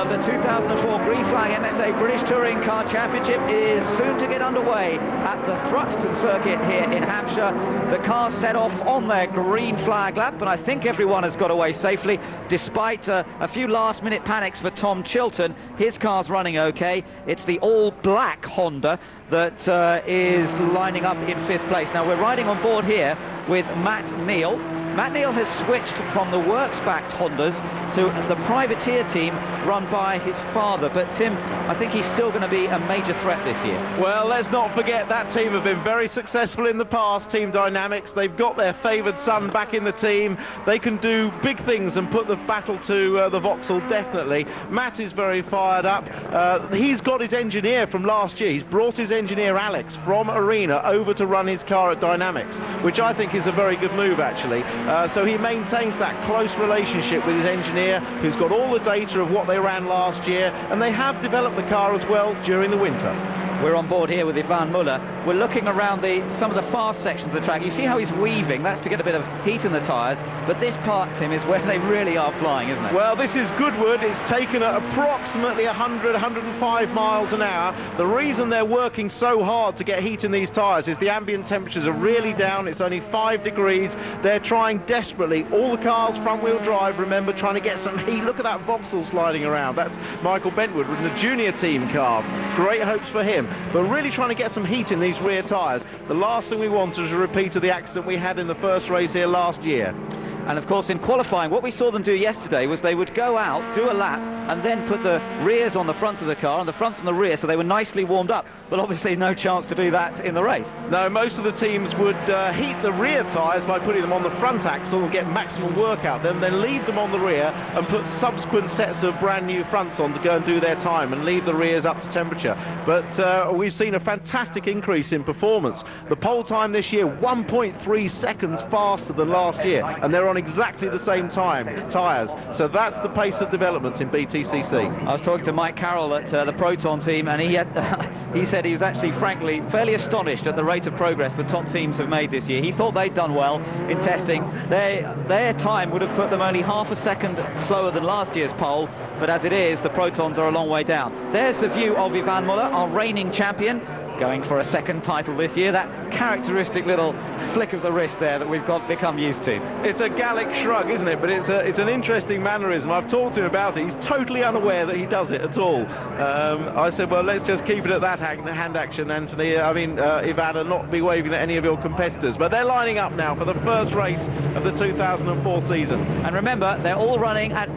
of the 2004 Green Flag MSA British Touring Car Championship is soon to get underway at the Thruxton circuit here in Hampshire. The cars set off on their green flag lap, but I think everyone has got away safely, despite a few last-minute panics for Tom Chilton. His car's running okay. It's the all-black Honda that is lining up in 5th place. Now, we're riding on board here with Matt Neal. Matt Neal has switched from the works-backed Hondas to the privateer team run by his father. But Tim, I think he's still going to be a major threat this year. Well, let's not forget that team have been very successful in the past, Team Dynamics. They've got their favoured son back in the team. They can do big things and put the battle to the Vauxhall, definitely. Matt is very fired up. He's got his engineer from last year. He's brought his engineer, Alex, from Arena over to run his car at Dynamics, which I think is a very good move, actually. So he maintains that close relationship with his engineer, who's got all the data of what they ran last year, and they have developed the car as well during the winter. We're on board here with Ivan Muller. We're looking around some of the fast sections of the track. You see how he's weaving? That's to get a bit of heat in the tyres. But this part, Tim, is where they really are flying, isn't it? Well, this is Goodwood. It's taken at approximately 100, 105 miles an hour. The reason they're working so hard to get heat in these tyres is the ambient temperatures are really down. It's only 5 degrees. They're trying desperately. All the cars front-wheel drive, remember, trying to get some heat. Look at that Vauxhall sliding around. That's Michael Bentwood with the junior team car. Great hopes for him. But really trying to get some heat in these rear tyres. The last thing we want is a repeat of the accident we had in the first race here last year. And of course, in qualifying, what we saw them do yesterday was they would go out, do a lap, and then put the rears on the front of the car and the fronts on the rear, so they were nicely warmed up. But obviously no chance to do that in the race. No, most of the teams would heat the rear tyres by putting them on the front axle and get maximum work out. Then leave them on the rear and put subsequent sets of brand new fronts on to go and do their time and leave the rears up to temperature. But we've seen a fantastic increase in performance. The pole time this year, 1.3 seconds faster than last year, and they're on exactly the same tyres. So that's the pace of development in BTCC. I was talking to Mike Carroll at the Proton team, and he said he was actually, frankly, fairly astonished at the rate of progress the top teams have made this year. He thought they'd done well in testing. Their time would have put them only half a second slower than last year's pole, but as it is, the Protons are a long way down. There's the view of Ivan Muller, our reigning champion, going for a second title this year. That characteristic little flick of the wrist there that we've become used to. It's a Gallic shrug, isn't it? But it's an interesting mannerism. I've talked to him about it. He's totally unaware that he does it at all. I said, well, let's just keep it at that hand action, Anthony. I mean, Ivan, and not be waving at any of your competitors. But they're lining up now for the first race of the 2004 season. And remember, they're all running at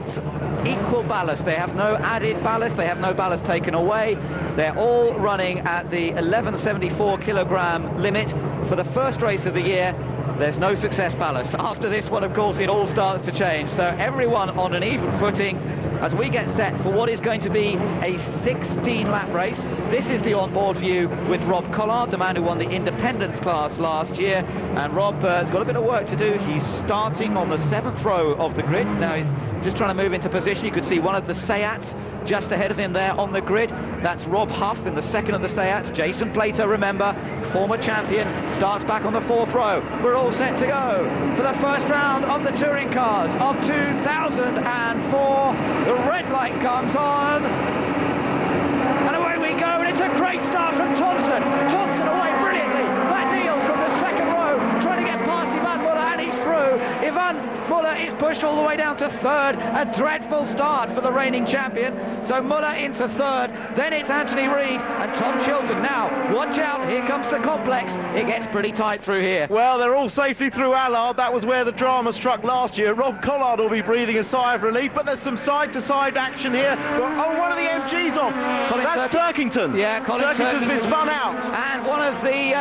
equal ballast. They have no added ballast. They have no ballast taken away. They're all running at the 1174 kilogram limit. For the first race of the year, there's no success ballast. After this one, of course, it all starts to change. So everyone on an even footing as we get set for what is going to be a 16-lap race. This is the onboard view with Rob Collard, the man who won the independence class last year. And Rob has got a bit of work to do. He's starting on the 7th row of the grid. Now he's just trying to move into position. You could see one of the Seats just ahead of him there on the grid. That's Rob Huff in the second of the Seats. Jason Plater, remember, former champion, starts back on the 4th row. We're all set to go for the first round of the touring cars of 2004. The red light comes on, and away we go, and it's a great start from Thompson. Thompson away brilliantly. Matt Neal from the 2nd row, trying to get past Ivan Muller, and he's through. Ivan Muller is pushed all the way down to 3rd. A dreadful start for the reigning champion. So Muller into 3rd, then it's Anthony Reid and Tom Chilton. Now, watch out, here comes the complex. It gets pretty tight through here. Well, they're all safely through Allard. That was where the drama struck last year. Rob Collard will be breathing a sigh of relief, but there's some side-to-side action here. Oh, one of the MG's off. That's Turkington. Yeah, Turkington's been spun out. And one of the,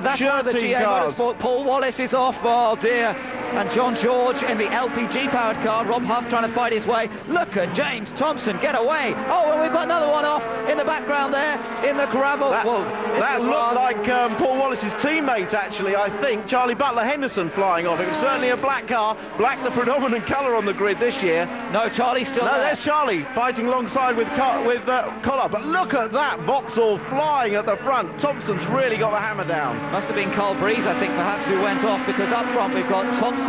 that's one of the GA Motorsport. Paul Wallace is off, oh dear. And John George in the LPG powered car. Rob Huff trying to fight his way. Look at James Thompson get away. Oh, and we've got another one off in the background there in the gravel. That looked like Paul Wallace's teammate, actually, I think. Charlie Butler Henderson flying off. It was certainly a black car. Black, the predominant colour on the grid this year. No, Charlie's still there. No, there's Charlie fighting alongside with Collard. But look at that Vauxhall flying at the front. Thompson's really got the hammer down. Must have been Carl Breeze, I think, perhaps, who went off, because up front we've got Thompson,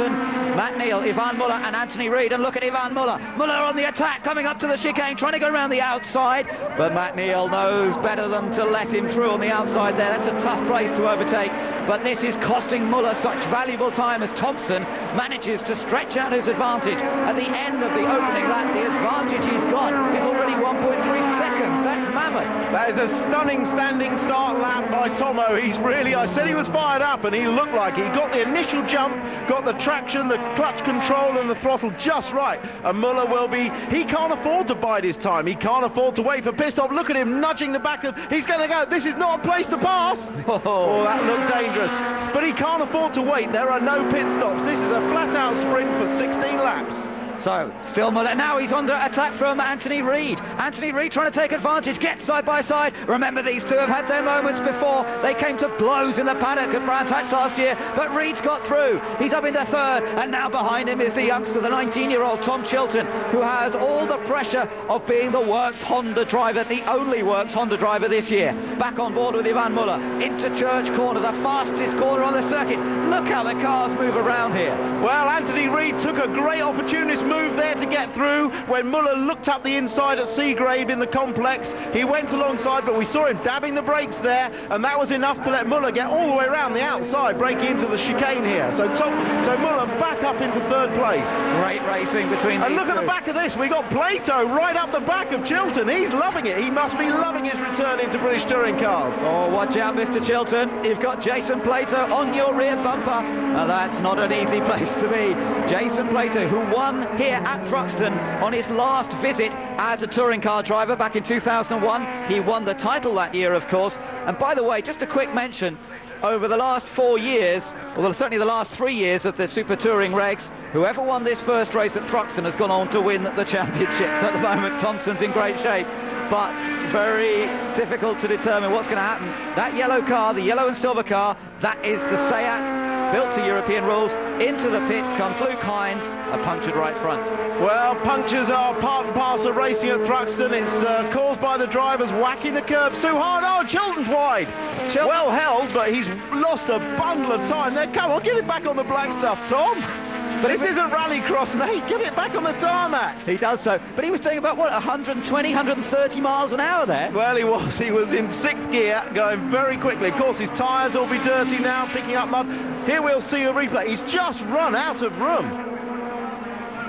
Matt Neal, Yvan Muller and Anthony Reid, and look at Yvan Muller. Muller on the attack, coming up to the chicane, trying to go around the outside, but Matt Neal knows better than to let him through on the outside there. That's a tough place to overtake, but this is costing Muller such valuable time as Thompson manages to stretch out his advantage. At the end of the opening lap, the advantage he's got is already 1.3 seconds. That's mammoth. That is a stunning standing start lap by Tomo. He's really, I said he was fired up, and he looked like he got the initial jump, got the traction, the clutch control and the throttle just right. And Muller will be, he can't afford to bide his time. He can't afford to wait for pit stop. Look at him nudging the back of, he's going to go, this is not a place to pass. Oh, that looked dangerous. But he can't afford to wait. There are no pit stops. This is a flat-out sprint for 16 laps. So, still Muller. Now he's under attack from Anthony Reid. Anthony Reid trying to take advantage, get side by side. Remember, these two have had their moments before. They came to blows in the paddock at Brands Hatch last year, but Reid's got through. He's up into third, and now behind him is the youngster, the 19-year-old Tom Chilton, who has all the pressure of being the Works Honda driver, the only Works Honda driver this year. Back on board with Yvan Muller. Into Church Corner, the fastest corner on the circuit. Look how the cars move around here. Well, Anthony Reid took a great opportunist move there to get through. When Muller looked up the inside at Seagrave in the complex, he went alongside, but we saw him dabbing the brakes there, and that was enough to let Muller get all the way around the outside, breaking into the chicane here. So Muller back up into third place. Great racing between And these look at two. the back of this, we got Plato right up the back of Chilton. He's loving it. He must be loving his return into British touring cars. Oh, watch out, Mr. Chilton. You've got Jason Plato on your rear bumper. Now, that's not an easy place to be. Jason Plato, who won here at Thruxton on his last visit as a touring car driver back in 2001. He won the title that year, of course. And by the way, just a quick mention, over the last 4 years, well, certainly the last 3 years of the Super Touring regs, whoever won this first race at Thruxton has gone on to win the championships. At the moment, Thompson's in great shape, but very difficult to determine what's going to happen. That yellow car, the yellow and silver car, that is the Seat, built to European rules. Into the pits comes Luke Hines, a punctured right front. Well, punctures are part and parcel of racing at Thruxton. It's caused by the drivers whacking the curbs too hard. Oh, Chilton's wide. Chilton. Well held, but he's lost a bundle of time there. Come on, get it back on the black stuff, Tom. But this isn't rallycross, mate. Get it back on the tarmac. He does so. But he was doing about, what, 120, 130 miles an hour there? Well, he was. He was in sixth gear, going very quickly. Of course, his tyres will be dirty now, picking up mud. Here we'll see a replay. He's just run out of room.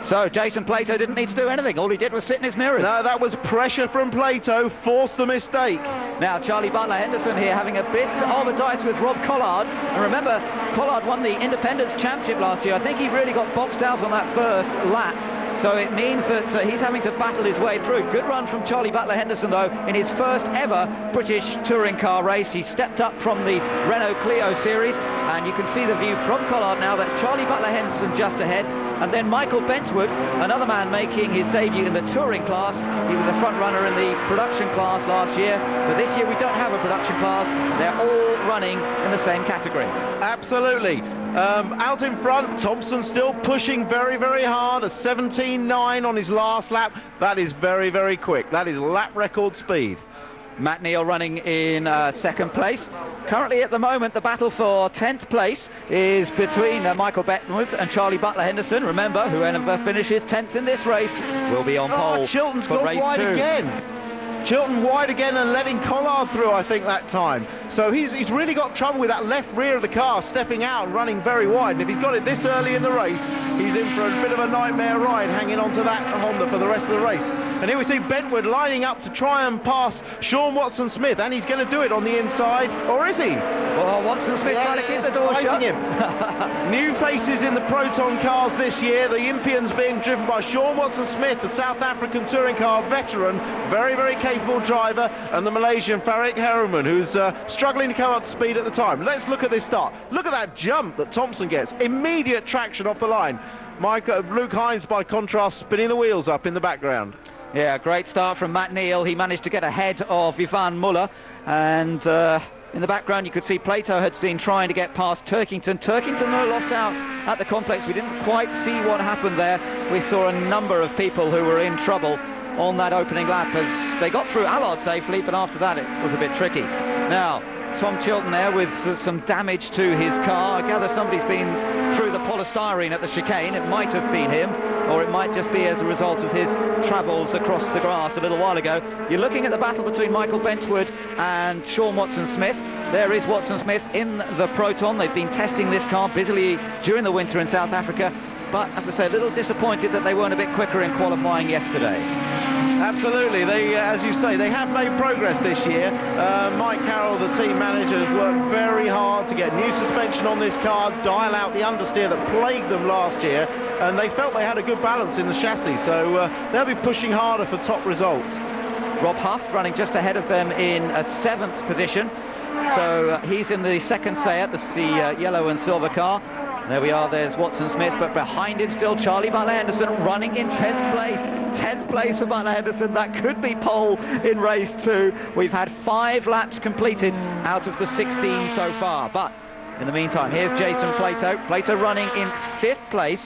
So Jason Plato didn't need to do anything. All he did was sit in his mirrors. No, that was pressure from Plato, forced the mistake. Now Charlie Butler-Henderson here having a bit of a dice with Rob Collard. And remember, Collard won the Independence Championship last year. I think he really got boxed out on that first lap. So it means that he's having to battle his way through. Good run from Charlie Butler-Henderson, though, in his first ever British touring car race. He stepped up from the Renault Clio series, and you can see the view from Collard now. That's Charlie Butler-Henderson just ahead. And then Michael Bentwood, another man making his debut in the touring class. He was a front runner in the production class last year, but this year we don't have a production class. They're all running in the same category. Absolutely. Out in front, Thompson still pushing very, very hard. A 17.9 on his last lap. That is very, very quick. That is lap record speed. Matt Neal running in second place. Currently at the moment the battle for 10th place is between Michael Bentwood and Charlie Butler-Henderson. Remember, whoever finishes 10th in this race will be on pole. Chilton's for gone race wide 2. again. Chilton wide again and letting Collard through, I think, that time. So he's really got trouble with that left rear of the car, stepping out and running very wide. And if he's got it this early in the race, he's in for a bit of a nightmare ride hanging onto that Honda for the rest of the race. And here we see Bentwood lining up to try and pass Sean Watson-Smith, and he's going to do it on the inside, or is he? Well, Watson-Smith trying to keep the door shut. Him. New faces in the Proton cars this year. The Impians being driven by Sean Watson-Smith, the South African touring car veteran, very, very capable driver, and the Malaysian Farik Harriman, who's struggling to come up to speed at the time. Let's look at this start. Look at that jump that Thompson gets. Immediate traction off the line. Luke Hines, by contrast, spinning the wheels up in the background. Yeah, great start from Matt Neal. He managed to get ahead of Yvan Muller, and in the background you could see Plato had been trying to get past Turkington. Turkington lost out at the complex. We didn't quite see what happened there. We saw a number of people who were in trouble on that opening lap as they got through Allard safely, but after that it was a bit tricky. Now, Tom Chilton there with some damage to his car. I gather somebody's been through the polystyrene at the chicane. It might have been him, or it might just be as a result of his travels across the grass a little while ago. You're looking at the battle between Michael Benchwood and Sean Watson-Smith. There is Watson-Smith in the Proton. They've been testing this car busily during the winter in South Africa, but as I say, a little disappointed that they weren't a bit quicker in qualifying yesterday. Absolutely, they, as you say, they have made progress this year. Mike Carroll, the team manager, has worked very hard to get new suspension on this car, dial out the understeer that plagued them last year, and they felt they had a good balance in the chassis, so they'll be pushing harder for top results. Rob Huff running just ahead of them in a 7th position, so he's in the second Seat, that's the yellow and silver car. There we are, there's Watson-Smith, but behind him still Charlie Butler-Henderson running in 10th place. 10th place for Butler-Henderson, that could be pole in race 2. We've had 5 laps completed out of the 16 so far, but in the meantime, here's Jason Plato. Plato running in 5th place,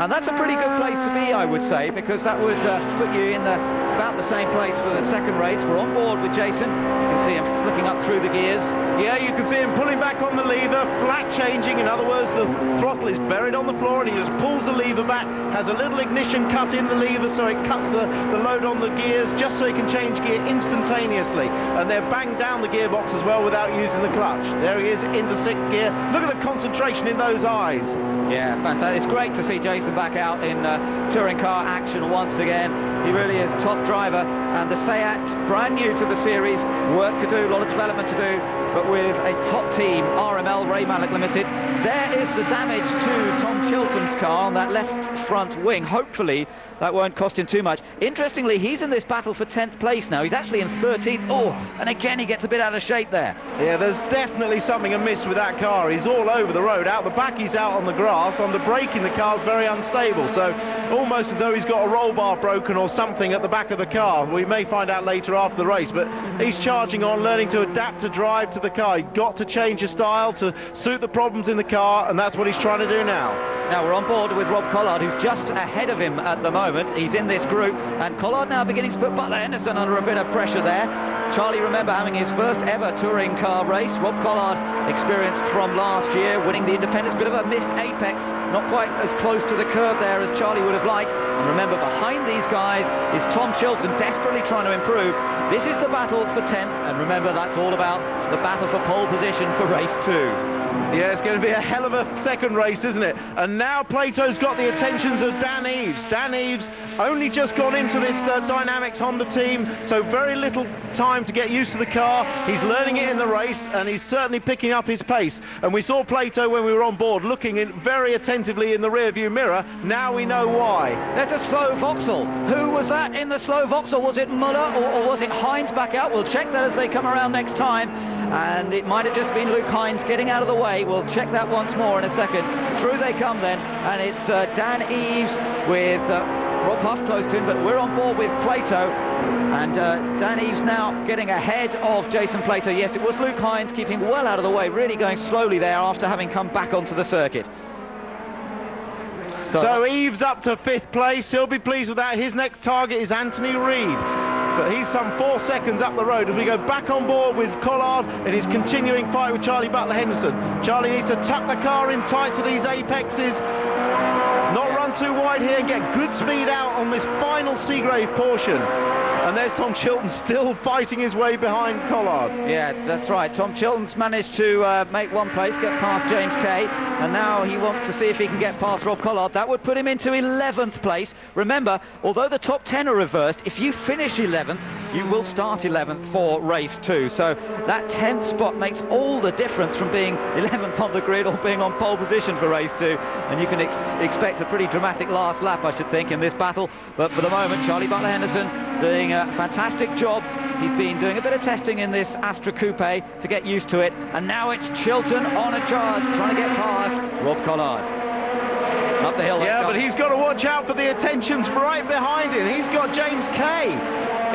and that's a pretty good place to be, I would say, because that would put you in about the same place for the second race. We're on board with Jason. You can see him flicking up through the gears. Yeah, you can see him pulling back on the lever, flat changing. In other words, the throttle is buried on the floor and he just pulls the lever back, has a little ignition cut in the lever so it cuts the load on the gears just so he can change gear instantaneously. And they're banged down the gearbox as well without using the clutch. There he is into 6th gear. Look at the concentration in those eyes. Yeah, fantastic. It's great to see Jason back out in touring car action once again. He really is top driver, and the Seat, brand new to the series, work to do, a lot of development to do, but with a top team, RML, Ray Mallock Limited. There is the damage to Tom Chilton's car on that left front wing. Hopefully that won't cost him too much. Interestingly, he's in this battle for 10th place now. He's actually in 13th. Oh, and again he gets a bit out of shape there. Yeah, there's definitely something amiss with that car. He's all over the road. Out the back he's out on the grass. On the braking the car's very unstable, so almost as though he's got a roll bar broken or something at the back of the car. We may find out later after the race, but he's charging on, learning to adapt to drive to the car. He's got to change his style to suit the problems in the car, and that's what he's trying to do now. Now we're on board with Rob Collard, who's just ahead of him at the moment. He's in this group, and Collard now beginning to put Butler-Henderson under a bit of pressure there. Charlie, remember, having his first ever touring car race. Rob Collard, experienced from last year, winning the Independence. Bit of a missed apex, not quite as close to the curve there as Charlie would have liked. And remember, behind these guys is Tom Chilton, desperately trying to improve. This is the battle for 10th, and remember, that's all about the battle for pole position for race 2. Yeah, it's going to be a hell of a second race, isn't it? And now Plato's got the attentions of Dan Eves. Dan Eves only just got into this Dynamics Honda team, so very little time to get used to the car. He's learning it in the race, and he's certainly picking up his pace. And we saw Plato when we were on board looking in very attentively in the rear-view mirror. Now we know why. There's a slow Vauxhall. Who was that in the slow Vauxhall? Was it Muller or was it Hines back out? We'll check that as they come around next time. And it might have just been Luke Hines getting out of the way. We'll check that once more in a second. Through they come then, and it's Dan Eves with Rob Huff close to him, but we're on board with Plato. And Dan Eves now getting ahead of Jason Plato. Yes, it was Luke Hines keeping well out of the way, really going slowly there after having come back onto the circuit. So Eves up to 5th place. He'll be pleased with that. His next target is Anthony Reid, but he's some 4 seconds up the road as we go back on board with Collard in his continuing fight with Charlie Butler-Henderson. Charlie needs to tuck the car in tight to these apexes, not run too wide here, get good speed out on this final Seagrave portion. And there's Tom Chilton still fighting his way behind Collard. Yeah, that's right. Tom Chilton's managed to make one place, get past James Kay, and now he wants to see if he can get past Rob Collard. That would put him into 11th place. Remember, although the top 10 are reversed, if you finish 11th, you will start 11th for race 2. So that 10th spot makes all the difference from being 11th on the grid or being on pole position for race 2. And you can expect a pretty dramatic last lap, I should think, in this battle. But for the moment, Charlie Butler-Henderson doing a fantastic job. He's been doing a bit of testing in this Astra Coupe to get used to it. And now it's Chilton on a charge, trying to get past Rob Collard. Up the hill. Yeah, but he's got to watch out for the attentions right behind him. He's got James Kay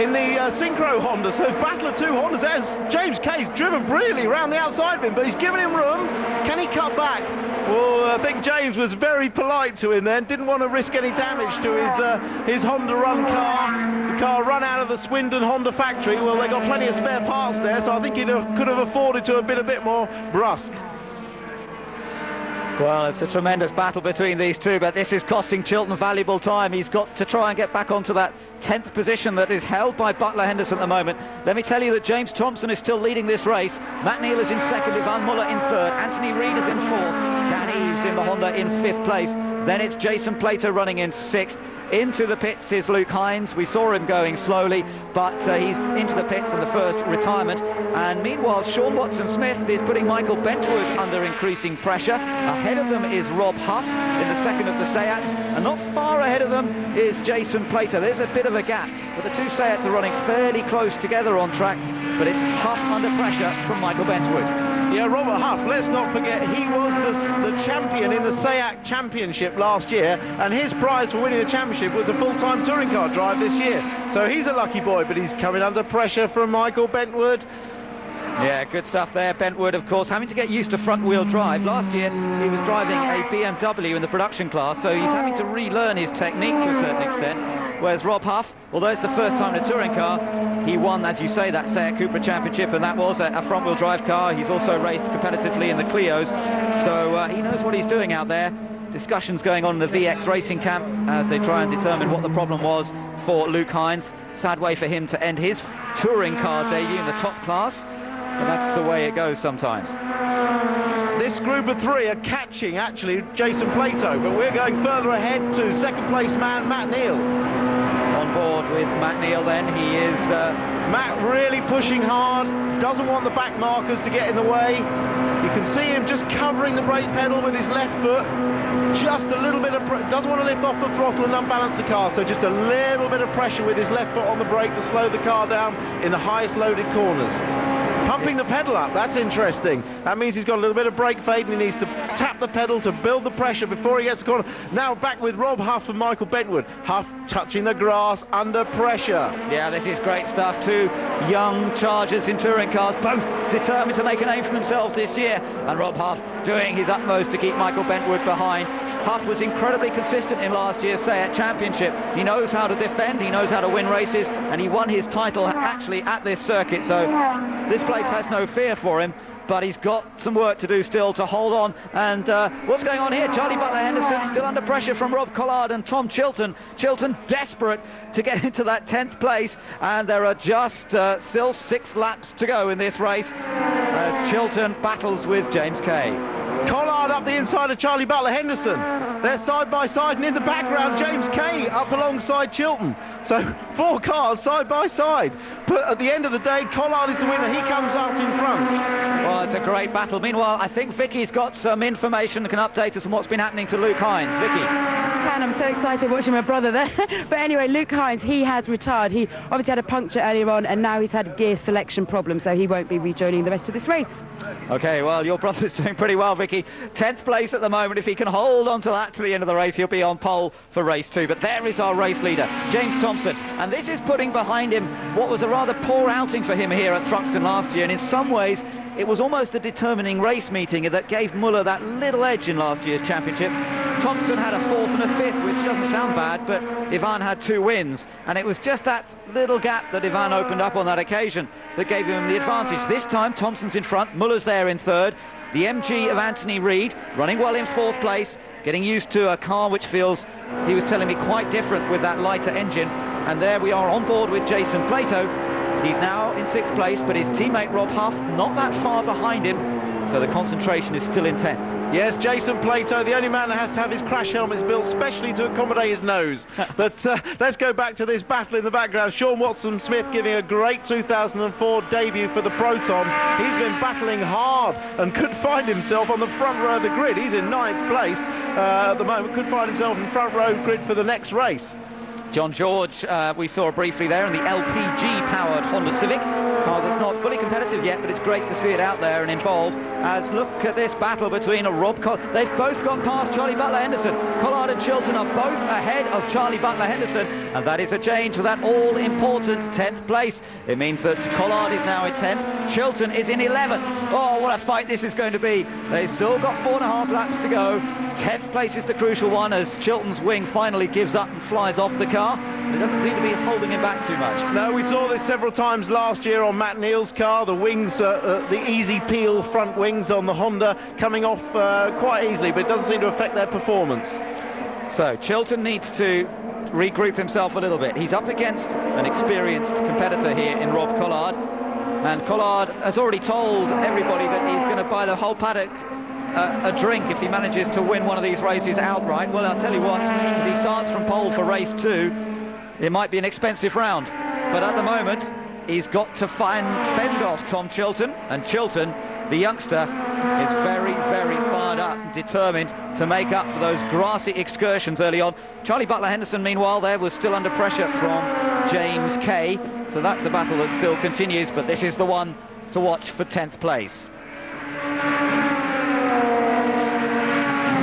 in the Synchro Honda, so battle of 2 Hondas. As James Kay's driven brilliantly around the outside of him, but he's given him room. Can he cut back? Well, I think James was very polite to him then, didn't want to risk any damage to his Honda run car. The car run out of the Swindon Honda factory. Well, they got plenty of spare parts there, so I think he could have afforded to have been a bit more brusque. Well, it's a tremendous battle between these two, but this is costing Chilton valuable time. He's got to try and get back onto that 10th position that is held by Butler Henderson at the moment. Let me tell you that James Thompson is still leading this race. Matt Neal is in second, Ivan Muller in third, Anthony Reid is in fourth, Dan Eves in the Honda in fifth place. Then it's Jason Plato running in sixth. Into the pits is Luke Hines. We saw him going slowly, but he's into the pits in the first retirement. And meanwhile, Sean Watson-Smith is putting Michael Bentwood under increasing pressure. Ahead of them is Rob Huff in the second of the Seats, and not far ahead of them is Jason Plato. There's a bit of a gap, but the two Seats are running fairly close together on track, but it's Huff under pressure from Michael Bentwood. Yeah, Robert Huff, let's not forget, he was the champion in the SEAT Championship last year, and his prize for winning the championship was a full-time touring car drive this year. So he's a lucky boy, but he's coming under pressure from Michael Bentwood. Yeah, good stuff there. Bentwood, of course, having to get used to front-wheel drive. Last year, he was driving a BMW in the production class, so he's having to relearn his technique to a certain extent. Whereas Rob Huff, although it's the first time in a touring car, he won, as you say, that Seat Cupra Championship, and that was a front-wheel drive car. He's also raced competitively in the Clios, so he knows what he's doing out there. Discussions going on in the VX Racing camp as they try and determine what the problem was for Luke Hines. Sad way for him to end his touring car debut in the top class, but that's the way it goes sometimes. This group of three are catching, actually, Jason Plato, but we're going further ahead to second place man Matt Neal. On board with Matt Neal then, he is... Matt really pushing hard, doesn't want the back markers to get in the way. You can see him just covering the brake pedal with his left foot. Just a little bit of doesn't want to lift off the throttle and unbalance the car, so just a little bit of pressure with his left foot on the brake to slow the car down in the highest loaded corners. Pumping the pedal up, that's interesting. That means he's got a little bit of brake fade and he needs to tap the pedal to build the pressure before he gets the corner. Now back with Rob Huff and Michael Bentwood. Huff touching the grass under pressure. Yeah, this is great stuff. Two young chargers in touring cars, both determined to make a name for themselves this year. And Rob Huff doing his utmost to keep Michael Bentwood behind. Huff was incredibly consistent in last year's SEAT Championship. He knows how to defend, he knows how to win races, and he won his title actually at this circuit, so this place has no fear for him, but he's got some work to do still to hold on. And what's going on here? Charlie Butler Henderson still under pressure from Rob Collard and Tom Chilton. Chilton desperate to get into that 10th place, and there are just still 6 laps to go in this race as Chilton battles with James Kay. Collard up the inside of Charlie Butler Henderson. They're side by side, and in the background James Kay up alongside Chilton. So 4 cars side by side. But at the end of the day, Collard is the winner. He comes out in front. Well, it's a great battle. Meanwhile, I think Vicky's got some information that can update us on what's been happening to Luke Hines. Vicky. I'm so excited watching my brother there. But anyway, Luke Hines, he has retired. He obviously had a puncture earlier on, and now he's had a gear selection problem, so he won't be rejoining the rest of this race. Okay, well, your brother's doing pretty well, Vicky. 10th place at the moment. If he can hold on to that to the end of the race, he'll be on pole for race 2. But there is our race leader, James Thompson. And this is putting behind him what was a rather poor outing for him here at Thruxton last year. And in some ways, it was almost a determining race meeting that gave Muller that little edge in last year's championship. Thompson had a 4th and a 5th, which doesn't sound bad, but Ivan had 2 wins. And it was just that little gap that Ivan opened up on that occasion that gave him the advantage. This time, Thompson's in front, Muller's there in 3rd. The MG of Anthony Reid running well in 4th place, getting used to a car which feels, he was telling me, quite different with that lighter engine. And there we are on board with Jason Plato. He's now in 6th place, but his teammate Rob Huff not that far behind him, so the concentration is still intense. Yes, Jason Plato, the only man that has to have his crash helmets built specially to accommodate his nose. But let's go back to this battle in the background. Sean Watson-Smith giving a great 2004 debut for the Proton. He's been battling hard and could find himself on the front row of the grid. He's in 9th place at the moment, could find himself in front row grid for the next race. John George, we saw briefly there in the LPG-powered Honda Civic. Car that's not fully competitive yet, but it's great to see it out there and involved. As look at this battle between Rob Collard. They've both gone past Charlie Butler Henderson. Collard and Chilton are both ahead of Charlie Butler Henderson, and that is a change for that all-important 10th place. It means that Collard is now in 10th, Chilton is in 11th. Oh, what a fight this is going to be. They've still got 4.5 laps to go. 10th place is the crucial one as Chilton's wing finally gives up and flies off the car. It doesn't seem to be holding him back too much. No, we saw this several times last year on Matt Neal's car. The wings, the easy peel front wings on the Honda coming off quite easily, but it doesn't seem to affect their performance. So Chilton needs to regroup himself a little bit. He's up against an experienced competitor here in Rob Collard, and Collard has already told everybody that he's going to buy the whole paddock a drink if he manages to win one of these races outright. Well, I'll tell you what, if he starts from pole for race 2, it might be an expensive round, but at the moment he's got to fend off Tom Chilton, and Chilton, the youngster, is very, very fired up and determined to make up for those grassy excursions early on. Charlie Butler-Henderson, meanwhile, there was still under pressure from James Kay, so that's a battle that still continues, but this is the one to watch for 10th place.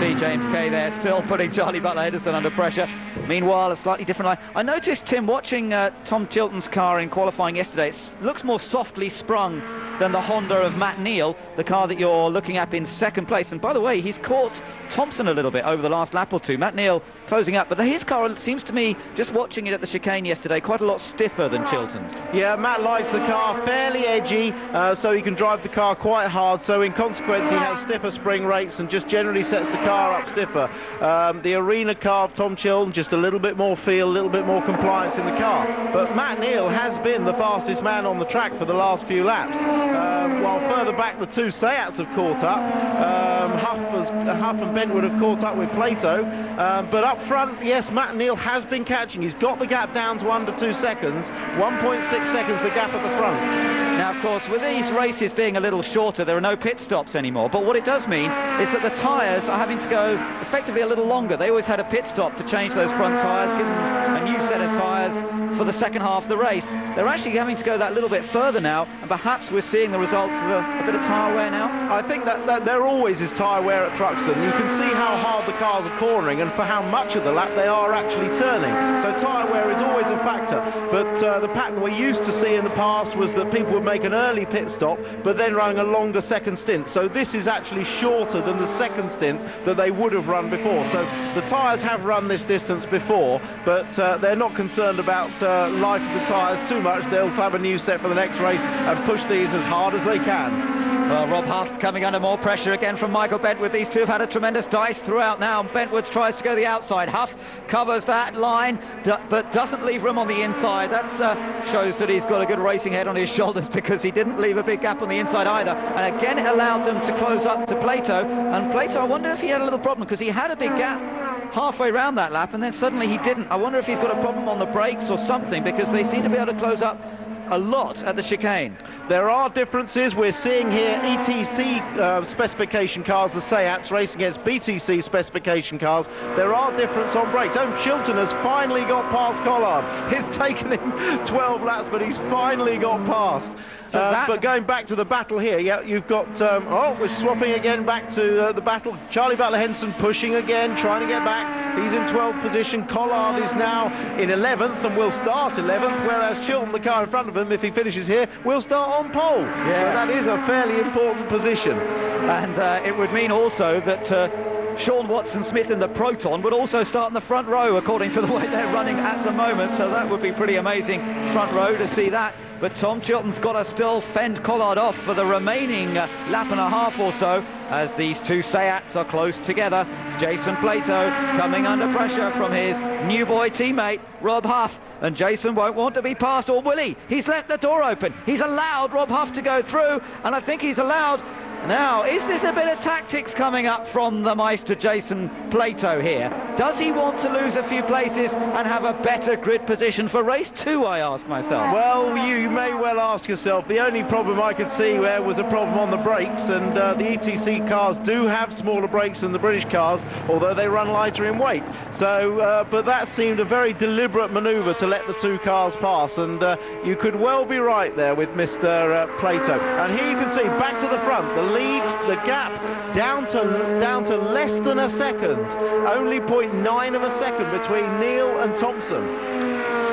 See James Kay there still putting Charlie Butler-Henderson under pressure. Meanwhile, a slightly different line. I noticed, Tim, watching Tom Chilton's car in qualifying yesterday, it looks more softly sprung than the Honda of Matt Neal, the car that you're looking at in 2nd place. And by the way, he's caught Thompson a little bit over the last lap or two. Matt Neal closing up, but his car seems to me, just watching it at the chicane yesterday, quite a lot stiffer than Chilton's. Yeah, Matt likes the car fairly edgy, so he can drive the car quite hard, so in consequence he has stiffer spring rates and just generally sets the car up stiffer. The arena car of Tom Chilton, just a little bit more feel, a little bit more compliance in the car. But Matt Neal has been the fastest man on the track for the last few laps. While further back the two Seats have caught up. Huff and Bentwood have caught up with Plato, but up front, yes, Matt Neal has been catching. He's got the gap down to under 2 seconds, 1.6 seconds the gap at the front. Now, of course, with these races being a little shorter, there are no pit stops anymore, but what it does mean is that the tyres are having to go effectively a little longer. They always had a pit stop to change those front tyres, give them a new set of tyres for the second half of the race. They're actually having to go that little bit further now, and perhaps we're seeing the results of a bit of tyre wear now. I think that there always is tyre wear at Thruxton. You can see how hard the cars are cornering and for how much of the lap they are actually turning. So tyre wear is always a factor. But the pattern we used to see in the past was that people would make an early pit stop, but then running a longer second stint. So this is actually shorter than the second stint that they would have run before. So the tyres have run this distance before, but they're not concerned about life of the tyres too much. They'll have a new set for the next race and push these as hard as they can. Well, Rob Huff coming under more pressure again from Michael Bentwood. These two have had a tremendous dice throughout now. Bentwood tries to go the outside. Huff covers that line, but doesn't leave room on the inside. That shows that he's got a good racing head on his shoulders, because he didn't leave a big gap on the inside either. And again, it allowed them to close up to Plato. And Plato, I wonder if he had a little problem, because he had a big gap halfway round that lap, and then suddenly he didn't. I wonder if he's got a problem on the brakes or something, because they seem to be able to close up a lot at the chicane. There are differences. We're seeing here ETC specification cars, the Seats, racing against BTC specification cars. There are differences on brakes. Oh, Chilton has finally got past Collard. It's taken him 12 laps, but he's finally got past. But going back to the battle here, yeah, you've got, we're swapping again back to the battle. Charlie Butler-Henderson pushing again, trying to get back. He's in 12th position. Collard is now in 11th and will start 11th, whereas Chilton, the car in front of him, if he finishes here, will start on pole. Yeah. So that is a fairly important position. And it would mean also that Sean Watson-Smith in the Proton would also start in the front row, according to the way they're running at the moment. So that would be pretty amazing, front row, to see that. But Tom Chilton's got to still fend Collard off for the remaining lap and a half or so, as these two Seats are close together. Jason Plato coming under pressure from his new boy teammate, Rob Huff. And Jason won't want to be passed, or will he? He's left the door open. He's allowed Rob Huff to go through, and I think he's allowed... Now, is this a bit of tactics coming up from the Meister Jason Plato here? Does he want to lose a few places and have a better grid position for race 2, I ask myself? Well, you may well ask yourself. The only problem I could see there was a problem on the brakes, and the ETC cars do have smaller brakes than the British cars, although they run lighter in weight. So, but that seemed a very deliberate manoeuvre to let the two cars pass, and you could well be right there with Mr. Plato. And here you can see, back to the front, the lead, the gap down to less than a second, only 0.9 of a second between Neal and Thompson.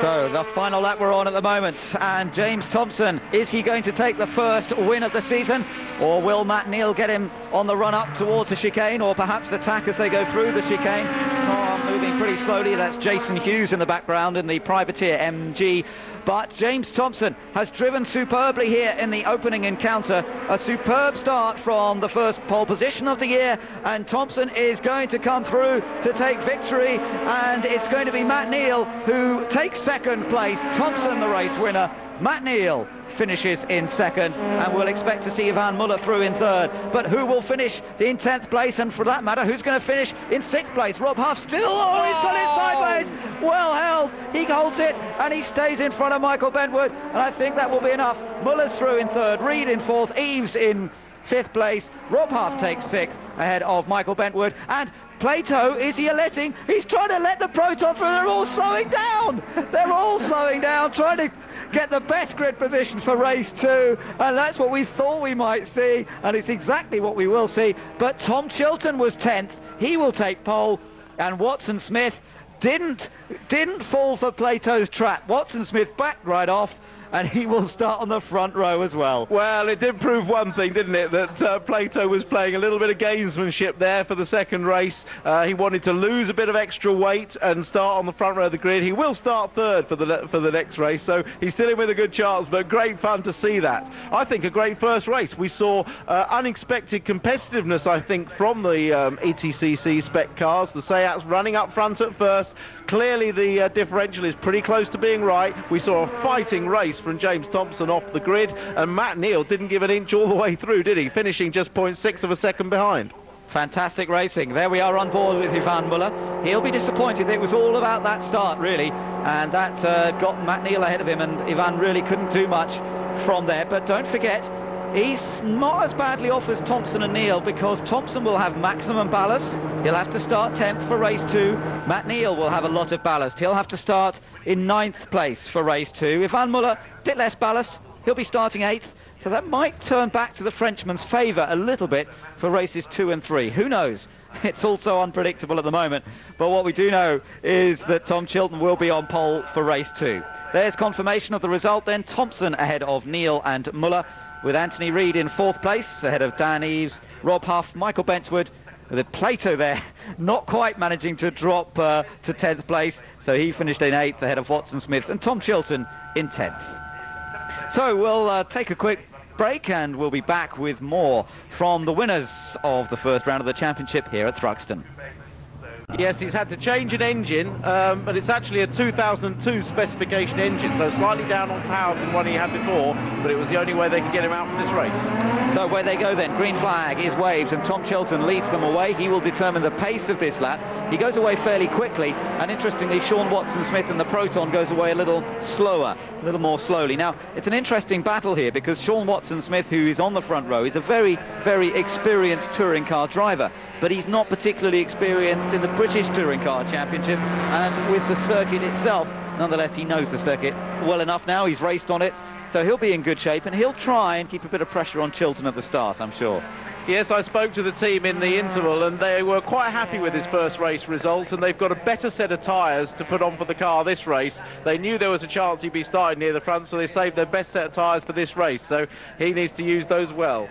So the final lap we're on at the moment, and James Thompson, is he going to take the first win of the season, or will Matt Neal get him on the run up towards the chicane, or perhaps attack as they go through the chicane? Car moving pretty slowly. That's Jason Hughes in the background in the privateer MG. But James Thompson has driven superbly here in the opening encounter. A superb start from the first pole position of the year, and Thompson is going to come through to take victory, and it's going to be Matt Neal who takes second place. Thompson the race winner, Matt Neal finishes in second, and we'll expect to see Ivan Muller through in third. But who will finish in 10th place, and for that matter, who's going to finish in 6th place? Rob Huff still, oh, he's got it sideways, well held, he holds it, and he stays in front of Michael Bentwood, and I think that will be enough. Muller's through in third, Reed in fourth, Eves in 5th place, Rob Huff takes 6th ahead of Michael Bentwood, and Plato, is he letting? He's trying to let the Proton through. They're all slowing down. They're all slowing down, trying to get the best grid position for race 2, and that's what we thought we might see, and it's exactly what we will see. But Tom Chilton was 10th. He will take pole, and Watson Smith didn't fall for Plato's trap. Watson Smith backed right off, and he will start on the front row as well. Well, it did prove one thing, didn't it, that Plato was playing a little bit of gamesmanship there for the second race. He wanted to lose a bit of extra weight and start on the front row of the grid. He will start third for the next race, so he's still in with a good chance, but great fun to see that. I think a great first race. We saw unexpected competitiveness, I think, from the ETCC spec cars. The Seats running up front at first. Clearly the differential is pretty close to being right. We saw a fighting race from James Thompson off the grid, and Matt Neal didn't give an inch all the way through, did he? Finishing just 0.6 of a second behind. Fantastic racing. There we are on board with Ivan Muller. He'll be disappointed. It was all about that start, really, and that got Matt Neal ahead of him, and Ivan really couldn't do much from there. But don't forget, he's not as badly off as Thompson and Neal, because Thompson will have maximum ballast. He'll have to start 10th for race 2. Matt Neal will have a lot of ballast. He'll have to start in 9th place for race 2. Ivan Muller, a bit less ballast. He'll be starting 8th. So that might turn back to the Frenchman's favour a little bit for races 2 and 3. Who knows? It's all so unpredictable at the moment. But what we do know is that Tom Chilton will be on pole for race 2. There's confirmation of the result then. Thompson ahead of Neal and Muller, with Anthony Reid in 4th place, ahead of Dan Eves, Rob Huff, Michael Bentwood, with Plato there not quite managing to drop to 10th place, so he finished in 8th ahead of Watson Smith, and Tom Chilton in 10th. So we'll take a quick break, and we'll be back with more from the winners of the first round of the championship here at Thruxton. Yes, he's had to change an engine, but it's actually a 2002 specification engine, so slightly down on power than one he had before, but it was the only way they could get him out for this race. So where they go then, green flag is waved, and Tom Chilton leads them away. He will determine the pace of this lap. He goes away fairly quickly, and interestingly, Sean Watson-Smith in the Proton goes away a little slower, a little more slowly. Now, it's an interesting battle here, because Sean Watson-Smith, who is on the front row, is a very, very experienced touring car driver, but he's not particularly experienced in the British Touring Car Championship and with the circuit itself. Nonetheless, he knows the circuit well enough now. He's raced on it, so he'll be in good shape, and he'll try and keep a bit of pressure on Chilton at the start, I'm sure. Yes, I spoke to the team in the interval, and they were quite happy with his first race result, and they've got a better set of tyres to put on for the car this race. They knew there was a chance he'd be starting near the front, so they saved their best set of tyres for this race, so he needs to use those well.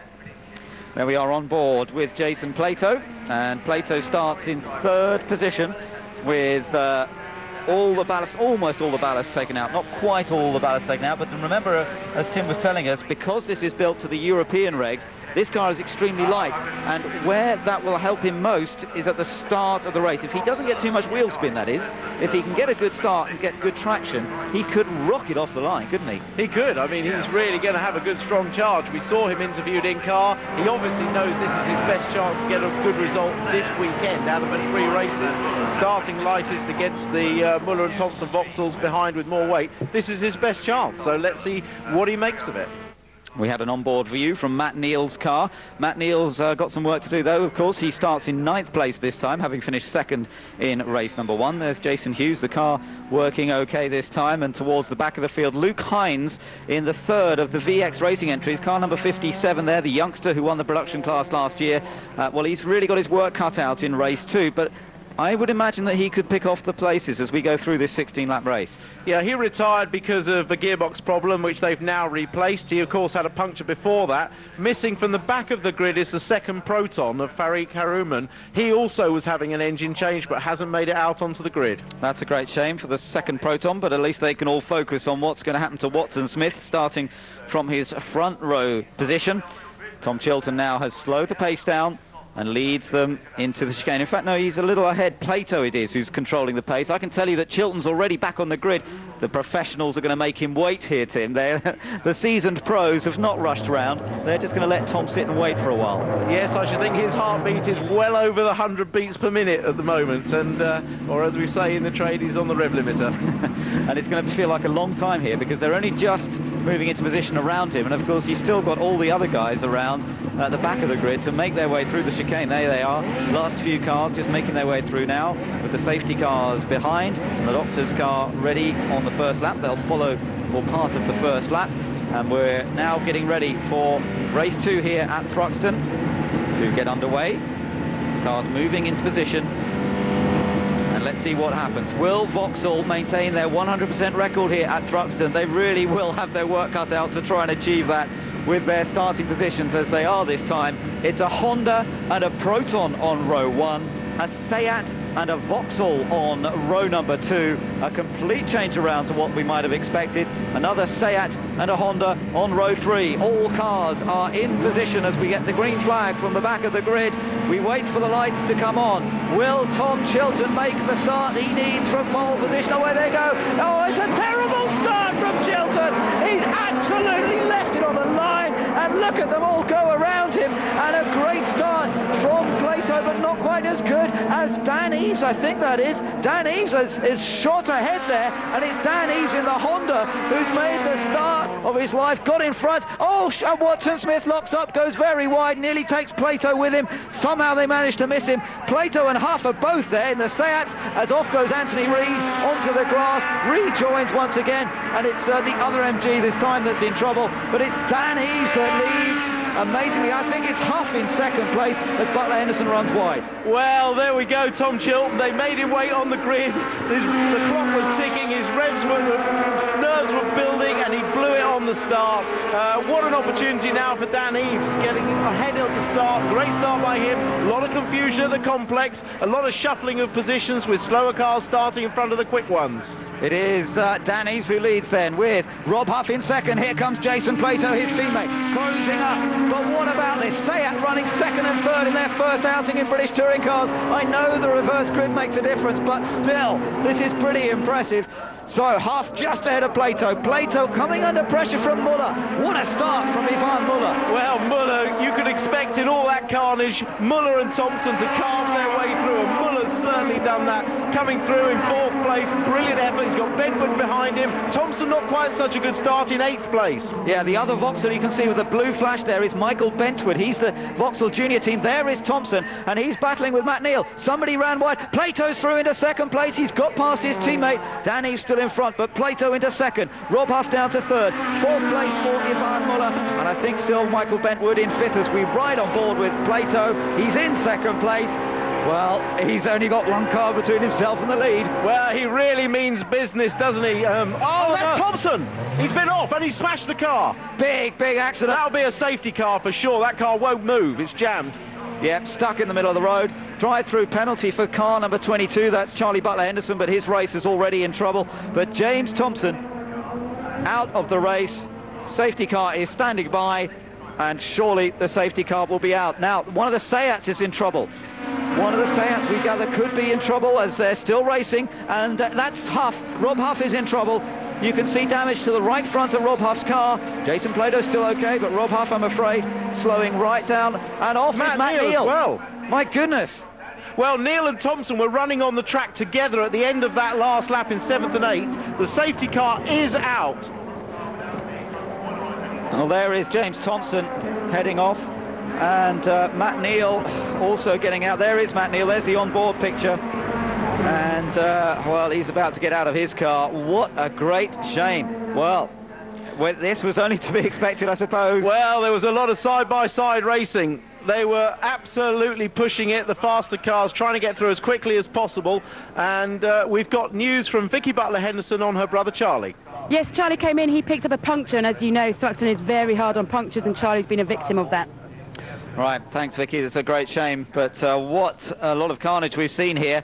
There we are on board with Jason Plato, and Plato starts in 3rd position with all the ballast, almost all the ballast taken out, not quite all the ballast taken out, but remember, as Tim was telling us, because this is built to the European regs, this car is extremely light, and where that will help him most is at the start of the race. If he doesn't get too much wheel spin, that is, if he can get a good start and get good traction, he could rocket off the line, couldn't he? He could. I mean, he's really going to have a good strong charge. We saw him interviewed in car. He obviously knows this is his best chance to get a good result this weekend out of the 3 races. Starting lightest against the Muller and Thompson Vauxhalls behind with more weight. This is his best chance, so let's see what he makes of it. We had an onboard view from Matt Neal's car. Matt Neal's got some work to do, though. Of course, he starts in 9th place this time, having finished 2nd in race number 1. There's Jason Hughes, the car working okay this time, and towards the back of the field, Luke Hines in the 3rd of the VX Racing entries, car number 57 there, the youngster who won the production class last year. Well, he's really got his work cut out in race 2, but I would imagine that he could pick off the places as we go through this 16-lap race. Yeah, he retired because of the gearbox problem, which they've now replaced. He, of course, had a puncture before that. Missing from the back of the grid is the second Proton of Farik Harouman. He also was having an engine change, but hasn't made it out onto the grid. That's a great shame for the second Proton, but at least they can all focus on what's going to happen to Watson Smith, starting from his front row position. Tom Chilton now has slowed the pace down and leads them into the chicane. In fact, no, he's a little ahead. Plato it is who's controlling the pace. I can tell you that Chilton's already back on the grid. The professionals are going to make him wait here, Tim. The seasoned pros have not rushed round. They're just going to let Tom sit and wait for a while. Yes, I should think his heartbeat is well over the 100 beats per minute at the moment, and or as we say in the trade, he's on the rev limiter. And it's going to feel like a long time here because they're only just moving into position around him, and of course he's still got all the other guys around at the back of the grid to make their way through the chicane. There they are, last few cars just making their way through now, with the safety cars behind, and the doctor's car ready on the first lap. They'll follow for part of the first lap, and we're now getting ready for race 2 here at Thruxton to get underway. Cars moving into position, and let's see what happens. Will Vauxhall maintain their 100% record here at Thruxton? They really will have their work cut out to try and achieve that with their starting positions as they are this time. It's a Honda and a Proton on row 1, a Seat and a Vauxhall on row number 2. A complete change around to what we might have expected. Another Seat and a Honda on row 3. All cars are in position as we get the green flag from the back of the grid. We wait for the lights to come on. Will Tom Chilton make the start he needs from pole position? Away they go. Oh, it's a terrible start from Chilton. He's absolutely left it on the line, and look at them all go around him, and a great start from Plato, but not quite as good as Dan Eves, I think that is. Dan Eves is shot ahead there, and it's Dan Eves in the Honda who's made the start of his life, got in front. Oh, and Watson Smith locks up, goes very wide, nearly takes Plato with him. Somehow they managed to miss him. Plato and Huff are both there in the Seat, as off goes Anthony Reid onto the grass, rejoins once again, and it's the other MG this time that's in trouble, but it's Dan Eves that leads. Amazingly, I think it's Huff in second place as Butler Henderson runs wide. Well, there we go, Tom Chilton. They made him wait on the grid. The clock was ticking, his nerves were building, and he blew it on the start. What an opportunity now for Dan Eves, getting ahead of the start. Great start by him. A lot of confusion at the complex, a lot of shuffling of positions with slower cars starting in front of the quick ones. It is Dan Eves who leads then, with Rob Huff in second. Here comes Jason Plato, his teammate, closing up. But what about this? Seat running second and third in their first outing in British touring cars. I know the reverse grid makes a difference, but still, this is pretty impressive. So Huff just ahead of Plato. Plato coming under pressure from Muller. What a start from Ivan Muller. Well, Muller, you could expect in all that carnage, Muller and Thompson to carve their way through, and Muller's certainly done that. Coming through in 4th place, brilliant effort. He's got Bedford behind him. Thompson not quite such a good start in 8th place. Yeah, the other Vauxhall you can see with the blue flash there is Michael Bentwood. He's the Vauxhall junior team. There is Thompson, and he's battling with Matt Neal. Somebody ran wide. Plato's through into second place. He's got past his teammate. Danny's still in front, but Plato into second. Rob Huff down to third. 4th place for Ivan Muller, and I think still Michael Bentwood in 5th as we ride on board with Plato. He's in second place. Well, he's only got one car between himself and the lead. Well, he really means business, doesn't he? That's Thompson! He's been off and he smashed the car. Big accident. That'll be a safety car for sure. That car won't move. It's jammed. Yep, stuck in the middle of the road. Drive-through penalty for car number 22. That's Charlie Butler Henderson, but his race is already in trouble. But James Thompson out of the race. Safety car is standing by, and surely the safety car will be out. Now, one of the Seats is in trouble. One of the Seats, we gather, could be in trouble as they're still racing, and that's Huff. Rob Huff is in trouble. You can see damage to the right front of Rob Huff's car. Jason Plato's still okay, but Rob Huff, I'm afraid, slowing right down, and off is Matt Neal. Well, my goodness. Well, Neal and Thompson were running on the track together at the end of that last lap in 7th and 8th. The safety car is out. Well, there is James Thompson heading off, and Matt Neal also getting out. There is Matt Neal. There's the on-board picture. And, well, he's about to get out of his car. What a great shame. Well, this was only to be expected, I suppose. Well, there was a lot of side-by-side racing. They were absolutely pushing it, the faster cars, trying to get through as quickly as possible. And we've got news from Vicky Butler-Henderson on her brother Charlie. Yes, Charlie came in, he picked up a puncture, and as you know, Thruxton is very hard on punctures, and Charlie's been a victim of that. Right, thanks Vicky, it's a great shame, but what a lot of carnage we've seen here.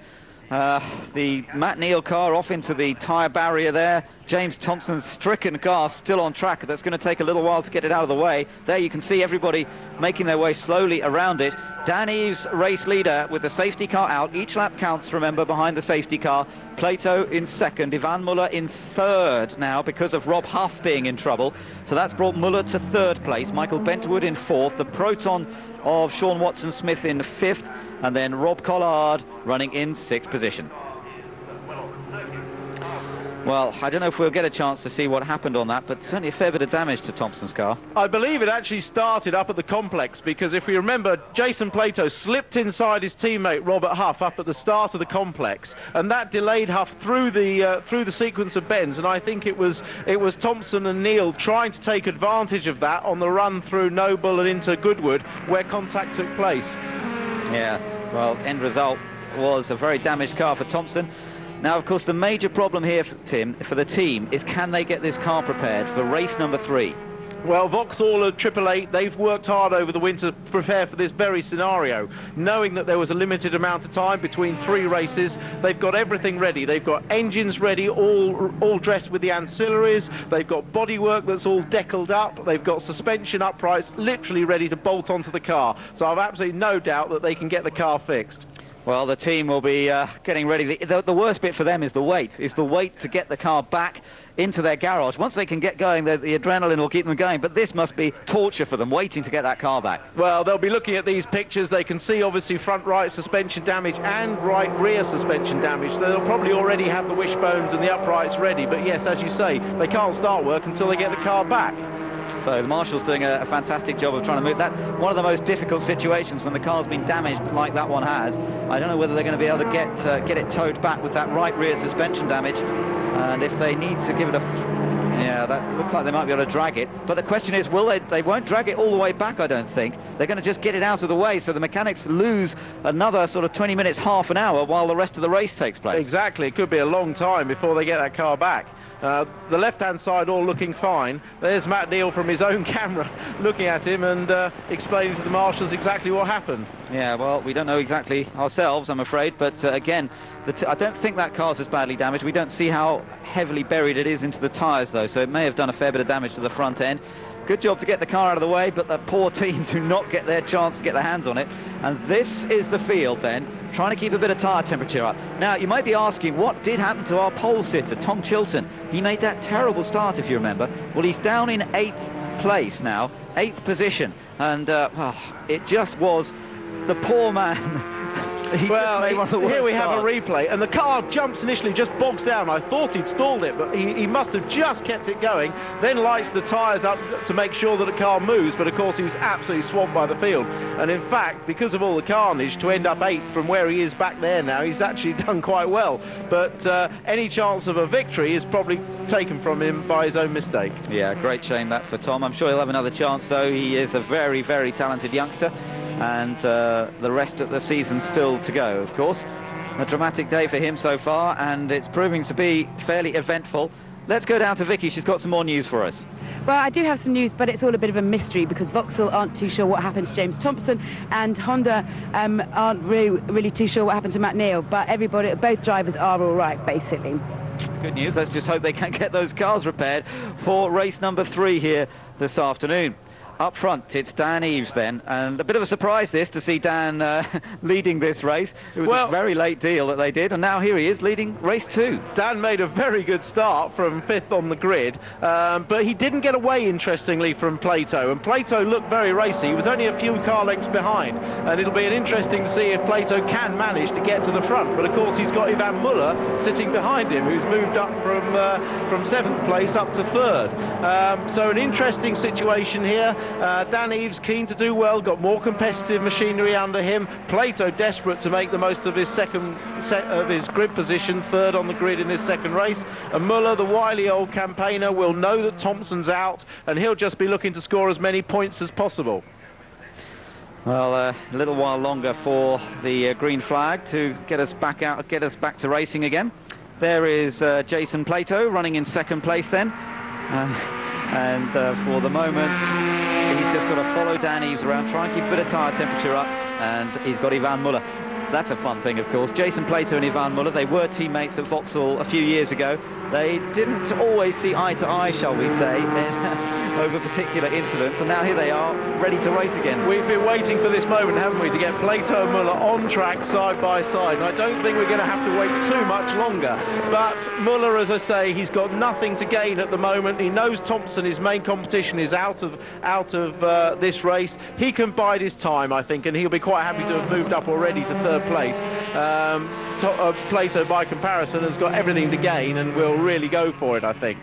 The Matt Neal car off into the tyre barrier there. James Thompson's stricken car still on track. That's going to take a little while to get it out of the way. There you can see everybody making their way slowly around it. Dan Eves, race leader, with the safety car out. Each lap counts, remember, behind the safety car. Plato in second, Ivan Muller in third now because of Rob Huff being in trouble. So that's brought Muller to third place. Michael Bentwood in fourth. The Proton of Sean Watson-Smith in fifth. And then Rob Collard running in sixth position. Well, I don't know if we'll get a chance to see what happened on that, but certainly a fair bit of damage to Thompson's car. I believe it actually started up at the complex, because if we remember, Jason Plato slipped inside his teammate Robert Huff up at the start of the complex, and that delayed Huff through the sequence of bends. And I think it was Thompson and Neal trying to take advantage of that on the run through Noble and into Goodwood, where contact took place. Yeah, well, end result was a very damaged car for Thompson. Now, of course, the major problem here, Tim, for the team is, can they get this car prepared for race number 3? Well, Vauxhall at 888, they've worked hard over the winter to prepare for this very scenario. Knowing that there was a limited amount of time between 3 races, they've got everything ready. They've got engines ready, all dressed with the ancillaries. They've got bodywork that's all deckled up. They've got suspension uprights literally ready to bolt onto the car. So I've absolutely no doubt that they can get the car fixed. Well, the team will be getting ready. The worst bit for them is the wait to get the car back into their garage. Once they can get going, the adrenaline will keep them going, but this must be torture for them, waiting to get that car back. Well, they'll be looking at these pictures. They can see obviously front right suspension damage and right rear suspension damage. They'll probably already have the wishbones and the uprights ready, but yes, as you say, they can't start work until they get the car back. So the marshal's doing a fantastic job of trying to move that. One of the most difficult situations when the car's been damaged like that one has. I don't know whether they're going to be able to get it towed back with that right rear suspension damage. And if they need to give it a... Yeah, that looks like they might be able to drag it. But the question is, will they won't drag it all the way back, I don't think. They're going to just get it out of the way, so the mechanics lose another sort of 20 minutes, half an hour, while the rest of the race takes place. Exactly. It could be a long time before they get that car back. The left-hand side all looking fine. There's Matt Neal from his own camera looking at him and explaining to the marshals exactly what happened. Yeah, well, we don't know exactly ourselves, I'm afraid, but again, I don't think that car's as badly damaged. We don't see how heavily buried it is into the tyres, though, so it may have done a fair bit of damage to the front end. Good job to get the car out of the way, but the poor team do not get their chance to get their hands on it. And this is the field then, trying to keep a bit of tyre temperature up. Now, you might be asking, what did happen to our pole sitter, Tom Chilton? He made that terrible start, if you remember. Well, he's down in 8th place now, 8th position. And, well, it just was the poor man. Well, here we have a replay, and the car jumps initially, just bogs down. I thought he'd stalled it, but he must have just kept it going, then lights the tyres up to make sure that the car moves, but of course he's absolutely swamped by the field. And in fact, because of all the carnage, to end up 8th from where he is back there now, he's actually done quite well. But any chance of a victory is probably taken from him by his own mistake. Yeah, great shame that for Tom. I'm sure he'll have another chance, though. He is a very, very talented youngster. And the rest of the season still to go, of course. A dramatic day for him so far, and it's proving to be fairly eventful. Let's go down to Vicky. She's got some more news for us. Well, I do have some news, but it's all a bit of a mystery because Vauxhall aren't too sure what happened to James Thompson, and Honda aren't really too sure what happened to Matt Neal. But both drivers are all right, basically. Good news. Let's just hope they can get those cars repaired for race number 3 here this afternoon. Up front, it's Dan Eves then, and a bit of a surprise this to see Dan leading this race. It was a very late deal that they did, and now here he is leading race 2. Dan made a very good start from 5th on the grid, but he didn't get away, interestingly, from Plato, and Plato looked very racy. He was only a few car lengths behind, and it'll be interesting to see if Plato can manage to get to the front. But of course he's got Ivan Muller sitting behind him, who's moved up from 7th place up to 3rd. So an interesting situation here. Dan Eves keen to do well, got more competitive machinery under him. Plato desperate to make the most of his second set of his grid position, 3rd on the grid in this second race. And Muller, the wily old campaigner, will know that Thompson's out, and he'll just be looking to score as many points as possible. Well, a little while longer for the green flag to get us back to racing again. There is Jason Plato running in second place then. And for the moment, he's just got to follow Dan Eves around, try and keep a bit of tyre temperature up, and he's got Ivan Muller. That's a fun thing, of course. Jason Plato and Ivan Muller, they were teammates at Vauxhall a few years ago. They didn't always see eye to eye, shall we say, over particular incidents, and now here they are, ready to race again. We've been waiting for this moment, haven't we, to get Plato and Muller on track side by side. And I don't think we're going to have to wait too much longer. But Muller, as I say, he's got nothing to gain at the moment. He knows Thompson, his main competition, is out of this race. He can bide his time, I think, and he'll be quite happy to have moved up already to third place. Plato, by comparison, has got everything to gain and will really go for it, I think.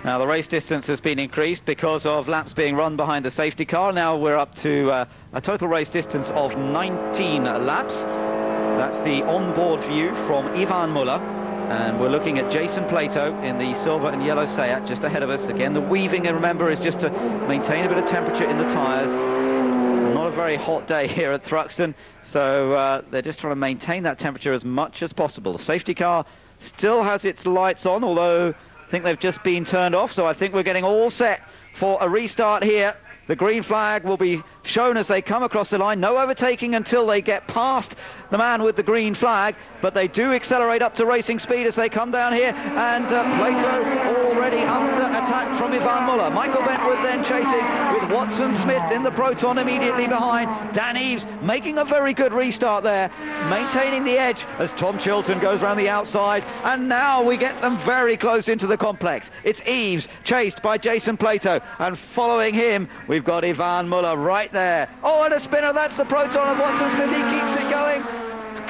Now the race distance has been increased because of laps being run behind the safety car. Now we're up to a total race distance of 19 laps. That's the onboard view from Ivan Muller, and we're looking at Jason Plato in the silver and yellow Seat just ahead of us. Again, the weaving, and remember, is just to maintain a bit of temperature in the tyres. Not a very hot day here at Thruxton, so they're just trying to maintain that temperature as much as possible. The safety car still has its lights on, although I think they've just been turned off, so I think we're getting all set for a restart here. The green flag will be shown as they come across the line. No overtaking until they get past the man with the green flag, but they do accelerate up to racing speed as they come down here, and Plato already under attack from Ivan Muller. Michael Bentwood then chasing with Watson Smith in the Proton immediately behind. Dan Eves making a very good restart there, maintaining the edge as Tom Chilton goes around the outside, and now we get them very close into the complex. It's Eves chased by Jason Plato, and following him we've got Ivan Muller right there. Oh, and a spinner, that's the Proton of Watson Smith. He keeps it going,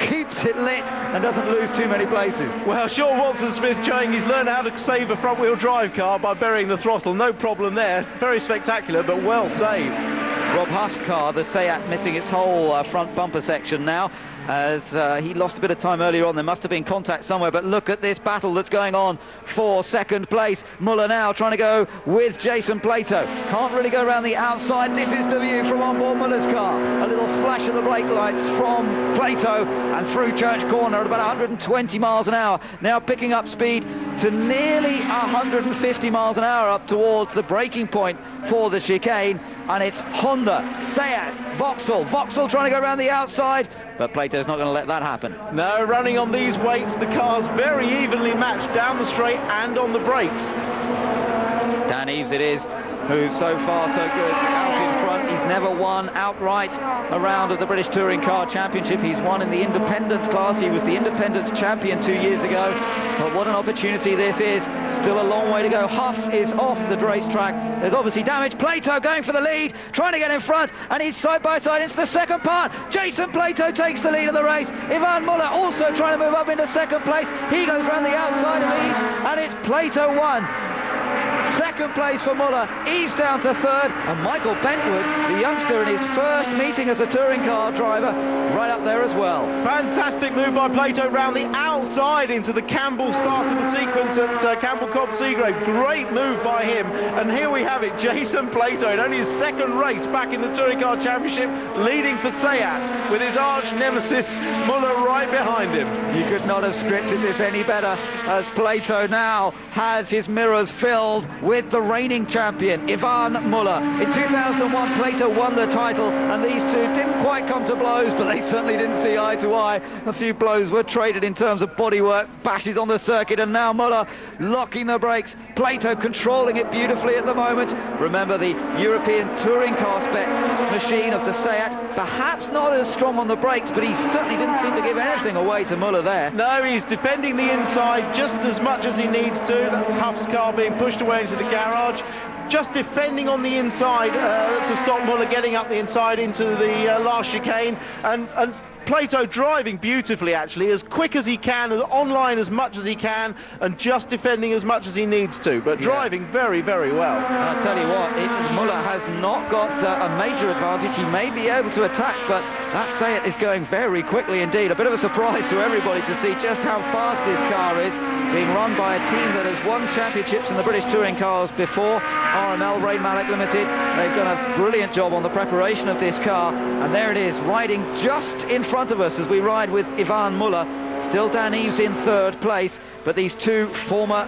keeps it lit, and doesn't lose too many places. Well, Sean Watson-Smith showing he's learned how to save a front-wheel drive car by burying the throttle. No problem there. Very spectacular, but well saved. Rob Huff's car, the Seat, missing its whole front bumper section now, as he lost a bit of time earlier on. There must have been contact somewhere, but look at this battle that's going on for second place. Muller now trying to go with Jason Plato. Can't really go around the outside. This is the view from onboard Muller's car. A little flash of the brake lights from Plato, and through Church Corner at about 120 miles an hour. Now picking up speed to nearly 150 miles an hour up towards the braking point for the chicane, and it's Honda, Seat, Vauxhall trying to go around the outside, but Plato's not going to let that happen. No, running on these weights, the car's very evenly matched down the straight and on the brakes. Dan Eves it is, who's so far so good out in front. He's never won outright a round of the British Touring Car Championship. He's won in the Independence class. He was the Independence champion 2 years ago. But what an opportunity this is. Still a long way to go. Huff is off the racetrack. There's obviously damage. Plato going for the lead, trying to get in front, and he's side by side into the second part. Jason Plato takes the lead of the race. Ivan Muller also trying to move up into second place. He goes around the outside of Eves, and it's Plato 1. Second place for Muller, Eves down to third, and Michael Bentwood, the youngster in his first meeting as a touring car driver, right up there as well. Fantastic move by Plato round the outside into the Campbell start of the sequence at Campbell Cobb Seagrave. Great move by him, and here we have it, Jason Plato in only his second race back in the Touring Car Championship, leading for Seat with his arch nemesis Muller right behind him. You could not have scripted this any better, as Plato now has his mirrors filled with the reigning champion, Ivan Muller. In 2001, Plato won the title, and these two didn't quite come to blows, but they certainly didn't see eye to eye. A few blows were traded in terms of bodywork, bashes on the circuit, and now Muller locking the brakes. Plato controlling it beautifully at the moment. Remember, the European touring car spec machine of the Seat, perhaps not as strong on the brakes, but he certainly didn't seem to give anything away to Muller there. No, he's defending the inside just as much as he needs to. That's Huff's car being pushed away into the garage, just defending on the inside to stop Muller getting up the inside into the last chicane, and Plato driving beautifully, actually, as quick as he can, as online as much as he can, and just defending as much as he needs to, but driving very, very well. I'll tell you what, Muller has not got a major advantage. He may be able to attack, but that Sayat is going very quickly indeed. A bit of a surprise to everybody to see just how fast this car is, being run by a team that has won championships in the British Touring Cars before, RML, Ray Malek Limited. They've done a brilliant job on the preparation of this car, and there it is, riding just in front of us as we ride with Ivan Muller. Still Dan Eves in third place, but these two former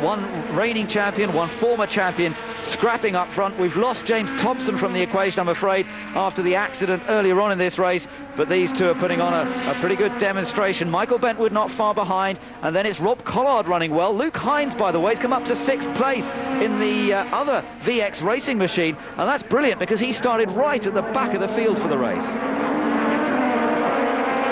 one reigning champion, one former champion, scrapping up front. We've lost James Thompson from the equation, I'm afraid, after the accident earlier on in this race, but these two are putting on a pretty good demonstration. Michael Bentwood not far behind, and then it's Rob Collard running well. Luke Hines, by the way, has come up to 6th place in the other VX racing machine, and that's brilliant because he started right at the back of the field for the race.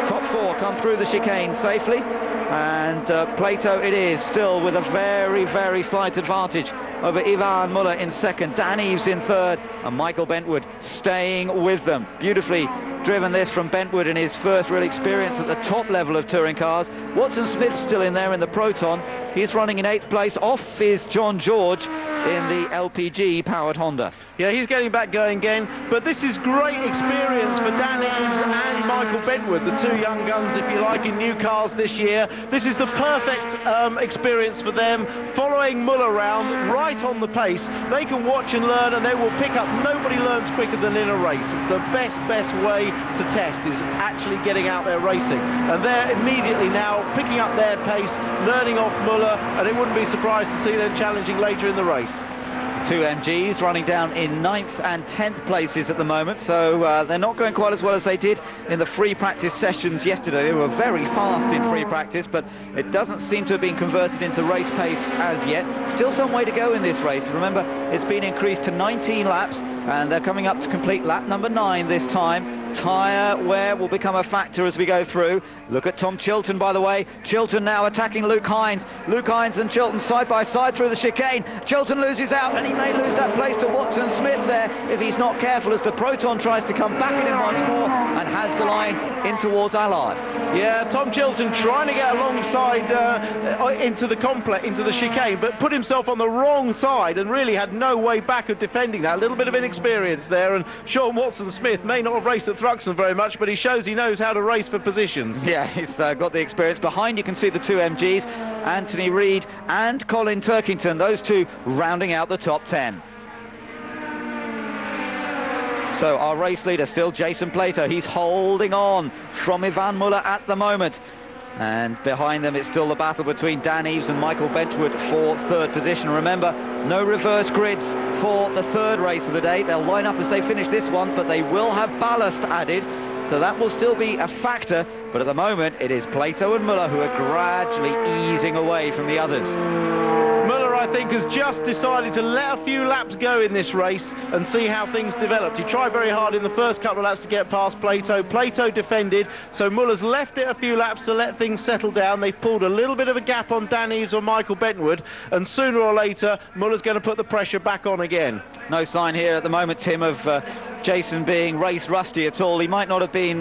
Top 4 come through the chicane safely, and Plato it is, still with a very, very slight advantage over Ivan Muller in second, Dan Eves in third, and Michael Bentwood staying with them. Beautifully driven this from Bentwood in his first real experience at the top level of touring cars. Watson Smith's still in there in the Proton. He's running in 8th place. Off is John George in the LPG powered Honda. Yeah, he's getting back going again, but this is great experience for Dan Eves and Michael Bentwood, the two young guns, if you like, in new cars this year. This is the perfect experience for them, following Muller around, right on the pace. They can watch and learn, and they will pick up. Nobody learns quicker than in a race. It's the best way to test, is actually getting out there racing. And they're immediately now picking up their pace, learning off Muller, and it wouldn't be surprised to see them challenging later in the race. Two MGs running down in 9th and 10th places at the moment, so they're not going quite as well as they did in the free practice sessions yesterday. They were very fast in free practice, but it doesn't seem to have been converted into race pace as yet. Still some way to go in this race. Remember, it's been increased to 19 laps, and they're coming up to complete lap number 9 this time. Tyre wear will become a factor as we go through. Look at Tom Chilton, by the way. Chilton now attacking Luke Hines. Luke Hines and Chilton side by side through the chicane. Chilton loses out, and he may lose that place to Watson Smith there if he's not careful, as the Proton tries to come back at him once more and has the line in towards Allard. Yeah, Tom Chilton trying to get alongside into the complex, into the chicane, but put himself on the wrong side and really had no way back of defending that. A little bit of inexperience there, and Sean Watson Smith may not have raced at Thruxton very much, but he shows he knows how to race for positions. Yeah, he's got the experience. Behind you can see the two MGs, Anthony Reid and Colin Turkington, those two rounding out the top 10. So our race leader still Jason Plato. He's holding on from Ivan Muller at the moment. And behind them it's still the battle between Dan Eves and Michael Bentwood for third position. Remember, no reverse grids for the third race of the day. They'll line up as they finish this one, but they will have ballast added, so that will still be a factor. But at the moment it is Plato and Muller who are gradually easing away from the others. Muller, I think, has just decided to let a few laps go in this race and see how things developed. He tried very hard in the first couple of laps to get past Plato. Plato defended, so Muller's left it a few laps to let things settle down. They've pulled a little bit of a gap on Dan Eves or Michael Bentwood, and sooner or later Muller's going to put the pressure back on again. No sign here at the moment, Tim, of Jason being race rusty at all. He might not have been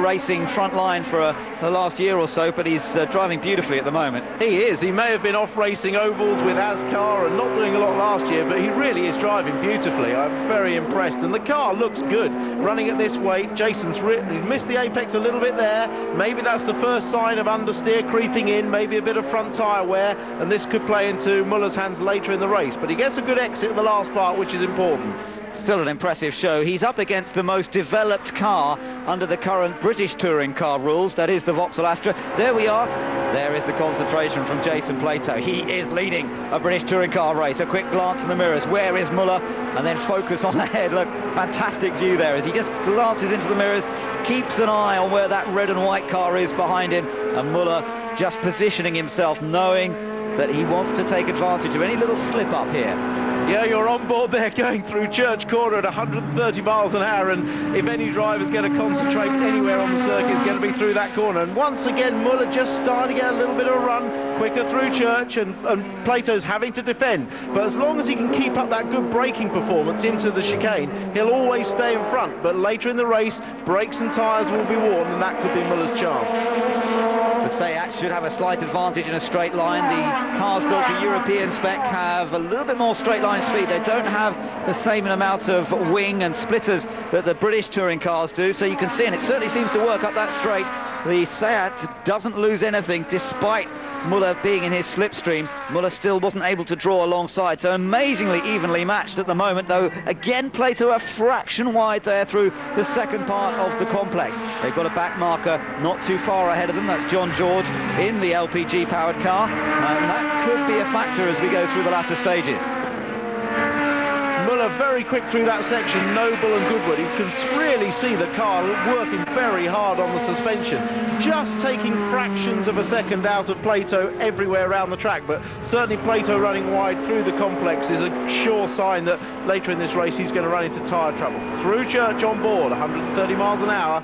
racing front line for the last year or so, but he's driving beautifully at the moment. He is. He may have been off racing ovals with ASCAR and not doing a lot last year, but he really is driving beautifully. I'm very impressed, and the car looks good running at this weight. Jason's he's missed the apex a little bit there. Maybe that's the first sign of understeer creeping in, maybe a bit of front tyre wear, and this could play into Muller's hands later in the race, but he gets a good exit in the last part, which is important. Still an impressive show. He's up against the most developed car under the current British touring car rules, that is the Vauxhall Astra. There we are. There is the concentration from Jason Plato. He is leading a British touring car race. A quick glance in the mirrors. Where is Muller? And then focus on the head. Look, fantastic view there as he just glances into the mirrors, keeps an eye on where that red and white car is behind him, and Muller just positioning himself, knowing that he wants to take advantage of any little slip up here. Yeah, you're on board there going through Church Corner at 130 miles an hour, and if any driver's going to concentrate anywhere on the circuit, it's going to be through that corner. And once again, Muller just starting to get a little bit of a run, quicker through Church, and Plato's having to defend. But as long as he can keep up that good braking performance into the chicane, he'll always stay in front. But later in the race, brakes and tyres will be worn, and that could be Muller's chance. The Seat should have a slight advantage in a straight line. The cars built to European spec have a little bit more straight line speed. They don't have the same amount of wing and splitters that the British touring cars do, so you can see, and it certainly seems to work up that straight. The Seat doesn't lose anything despite Muller being in his slipstream. Muller still wasn't able to draw alongside, so amazingly evenly matched at the moment, though again Plato a fraction wide there through the second part of the complex. They've got a back marker not too far ahead of them. That's John George in the LPG powered car, and that could be a factor as we go through the latter stages. Muller very quick through that section, Noble and Goodwood. You can really see the car working very hard on the suspension, just taking fractions of a second out of Plato everywhere around the track. But certainly Plato running wide through the complex is a sure sign that later in this race he's going to run into tyre trouble. Through Church on board, 130 miles an hour.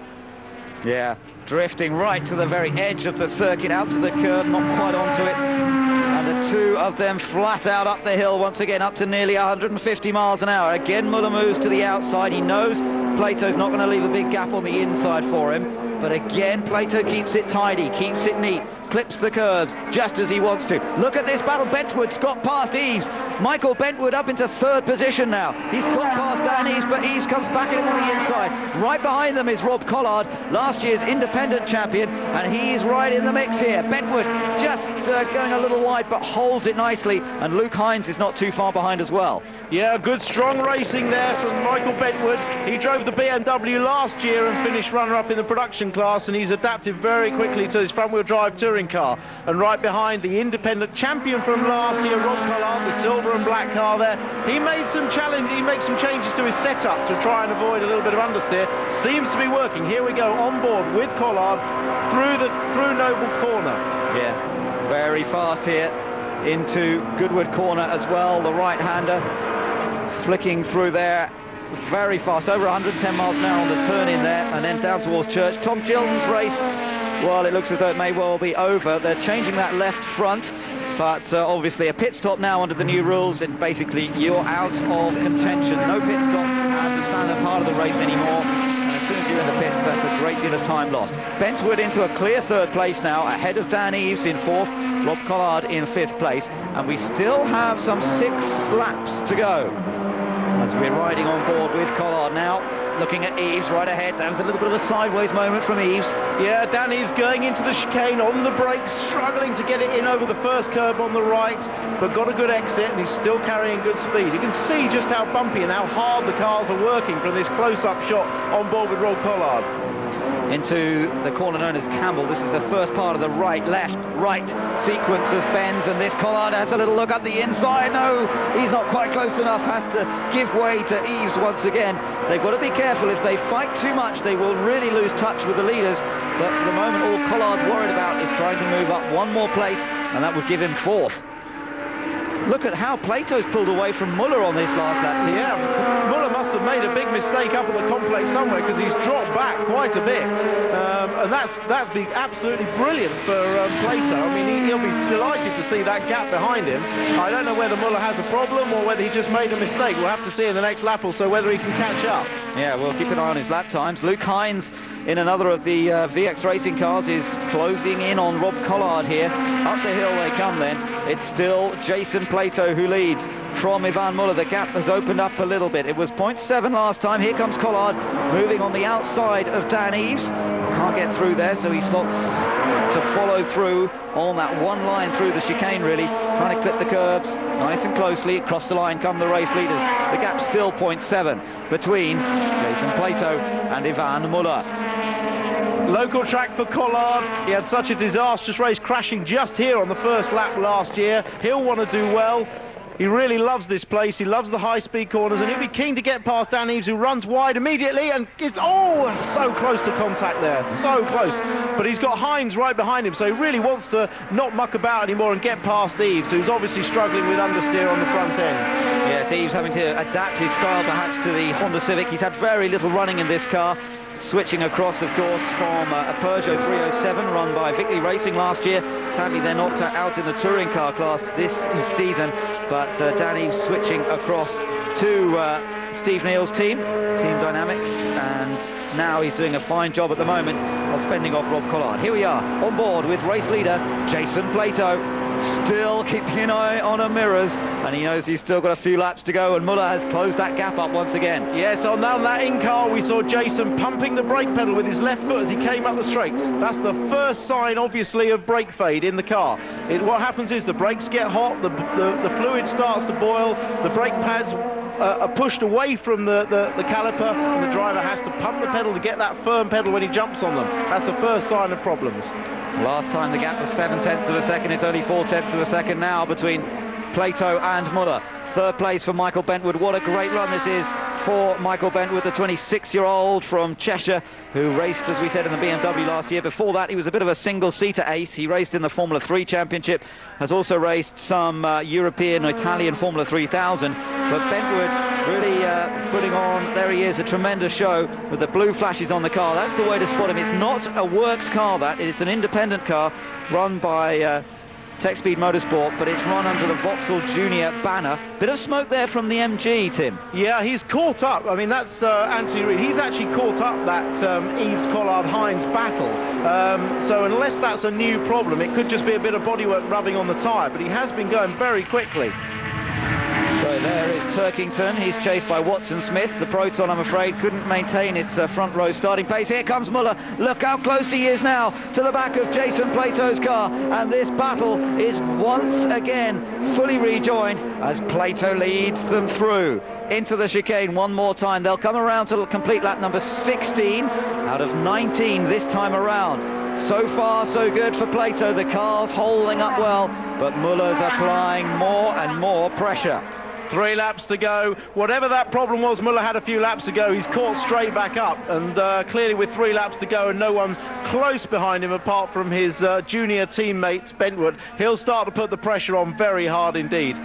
Yeah, drifting right to the very edge of the circuit, out to the curb, not quite onto it. And the two of them flat out up the hill once again, up to nearly 150 miles an hour. Again, Muller moves to the outside. He knows Plato's not going to leave a big gap on the inside for him. But again, Plato keeps it tidy, keeps it neat, clips the curves just as he wants to. Look at this battle. Bentwood's got past Eves. Michael Bentwood up into third position now. He's got past Dan Eves, but Eves comes back in on the inside. Right behind them is Rob Collard, last year's independent champion, and he's right in the mix here. Bentwood just going a little wide, but holds it nicely, and Luke Hines is not too far behind as well. Yeah, good strong racing there from Michael Bentwood. He drove the BMW last year and finished runner-up in the production class, and he's adapted very quickly to his front-wheel drive touring car. And right behind the independent champion from last year, Rob Collard, the silver and black car there. He made some changes to his setup to try and avoid a little bit of understeer. Seems to be working. Here we go on board with Collard through Noble Corner. Yeah, very fast here into Goodwood Corner as well. The right-hander flicking through there very fast, over 110 miles an hour on the turn in there, and then down towards Church. Tom Chilton's race, well, it looks as though it may well be over. They're changing that left front, but obviously a pit stop now under the new rules, and basically you're out of contention. No pit stop as a standard part of the race anymore, and as soon as you're in the pits, that's a great deal of time lost. Bentwood into a clear third place now, ahead of Dan Eves in fourth, Rob Collard in fifth place, and we still have some 6 laps to go. As we're riding on board with Collard now, looking at Eves right ahead. That was a little bit of a sideways moment from Eves. Yeah, Dan Eves going into the chicane on the brakes, struggling to get it in over the first curb on the right, but got a good exit, and he's still carrying good speed. You can see just how bumpy and how hard the cars are working from this close-up shot on board with Rob Collard. Into the corner known as Campbell. This is the first part of the right, left, right sequence of bends, and this Collard has a little look up the inside. No, he's not quite close enough, has to give way to Eves once again. They've got to be careful. If they fight too much, they will really lose touch with the leaders, but for the moment all Collard's worried about is trying to move up one more place, and that would give him fourth. Look at how Plato's pulled away from Muller on this last lap. Yeah, Muller must have made a big mistake up at the complex somewhere, because he's dropped back quite a bit. And that'd be absolutely brilliant for Plato. I mean, he'll be delighted to see that gap behind him. I don't know whether Muller has a problem or whether he just made a mistake. We'll have to see in the next lap or so whether he can catch up. Yeah, we'll keep an eye on his lap times. Luke Hines in another of the VX racing cars is closing in on Rob Collard here. Up the hill they come then. It's still Jason Plato who leads from Ivan Muller. The gap has opened up a little bit. It was 0.7 last time. Here comes Collard moving on the outside of Dan Eves. Can't get through there, so he slots to follow through on that one line through the chicane, really. Trying to clip the curbs nice and closely. Across the line come the race leaders. The gap's still 0.7 between Jason Plato and Ivan Muller. Local track for Collard. He had such a disastrous race, crashing just here on the first lap last year. He'll want to do well. He really loves this place. He loves the high-speed corners, and he'll be keen to get past Dan Eves, who runs wide immediately, and it's so close to contact there, so close. But he's got Hines right behind him, so he really wants to not muck about anymore and get past Eves, who's obviously struggling with understeer on the front end. Yeah, Yes, Yves having to adapt his style perhaps to the Honda Civic. He's had very little running in this car, switching across, of course, from a Peugeot 307 run by Victory Racing last year. Sadly, they're knocked out in the touring car class this season, but Dan Yves switching across to Steve Neal's team Dynamics, and now he's doing a fine job at the moment of fending off Rob Collard. Here we are on board with race leader Jason Plato, still keeping an eye on her mirrors, and he knows he's still got a few laps to go, and Muller has closed that gap up once again. Yes, on that in-car we saw Jason pumping the brake pedal with his left foot as he came up the straight. That's the first sign, obviously, of brake fade in the car. What happens is the brakes get hot, the fluid starts to boil, the brake pads are pushed away from the caliper, and the driver has to pump the pedal to get that firm pedal when he jumps on them. That's the first sign of problems. Last time the gap was 7/10 of a second, it's only 4/10 of a second now between Plato and Muller. Third place for Michael Bentwood. What a great run this is for Michael Bentwood, the 26-year-old from Cheshire, who raced, as we said, in the BMW last year. Before that, he was a bit of a single-seater ace. He raced in the Formula 3 Championship, has also raced some European, Italian Formula 3000. But Bentwood really putting on, there he is, a tremendous show with the blue flashes on the car. That's the way to spot him. It's not a works car, that. It's an independent car run by Tech Speed Motorsport, but it's run under the Vauxhall Junior banner. Bit of smoke there from the MG, Tim. Yeah, he's caught up. I mean, that's Anthony Reid. He's actually caught up that Yves Collard-Hines battle. So unless that's a new problem, it could just be a bit of bodywork rubbing on the tyre, but he has been going very quickly. So there is Turkington. He's chased by Watson Smith. The Proton, I'm afraid, couldn't maintain its front row starting pace. Here comes Muller. Look how close he is now to the back of Jason Plato's car. And this battle is once again fully rejoined as Plato leads them through into the chicane one more time. They'll come around to complete lap number 16 out of 19 this time around. So far, so good for Plato. The car's holding up well, but Muller's applying more and more pressure. 3 laps to go. Whatever that problem was Muller had a few laps ago, he's caught straight back up, and clearly with 3 laps to go and no one close behind him apart from his junior teammate Bentwood, he'll start to put the pressure on very hard indeed.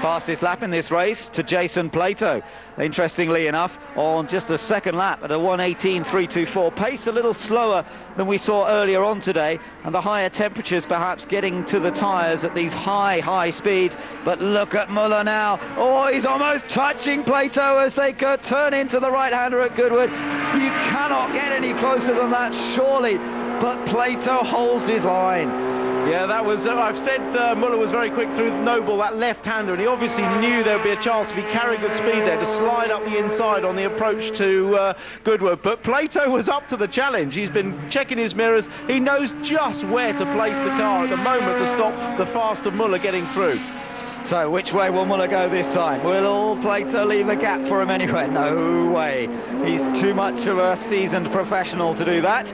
Fastest lap in this race to Jason Plato, interestingly enough, on just a second lap at a 1:18.324. Pace a little slower than we saw earlier on today, and the higher temperatures perhaps getting to the tyres at these high speeds. But look at Muller now. Oh, he's almost touching Plato as they turn into the right-hander at Goodwood. You cannot get any closer than that, surely, but Plato holds his line. Yeah, that was, I've said Muller was very quick through Noble, that left-hander, and he obviously knew there would be a chance if he carried good speed there to slide up the inside on the approach to Goodwood. But Plato was up to the challenge. He's been checking his mirrors. He knows just where to place the car at the moment to stop the faster Muller getting through. So which way will Muller go this time? Will Plato leave a gap for him anywhere? No way. He's too much of a seasoned professional to do that.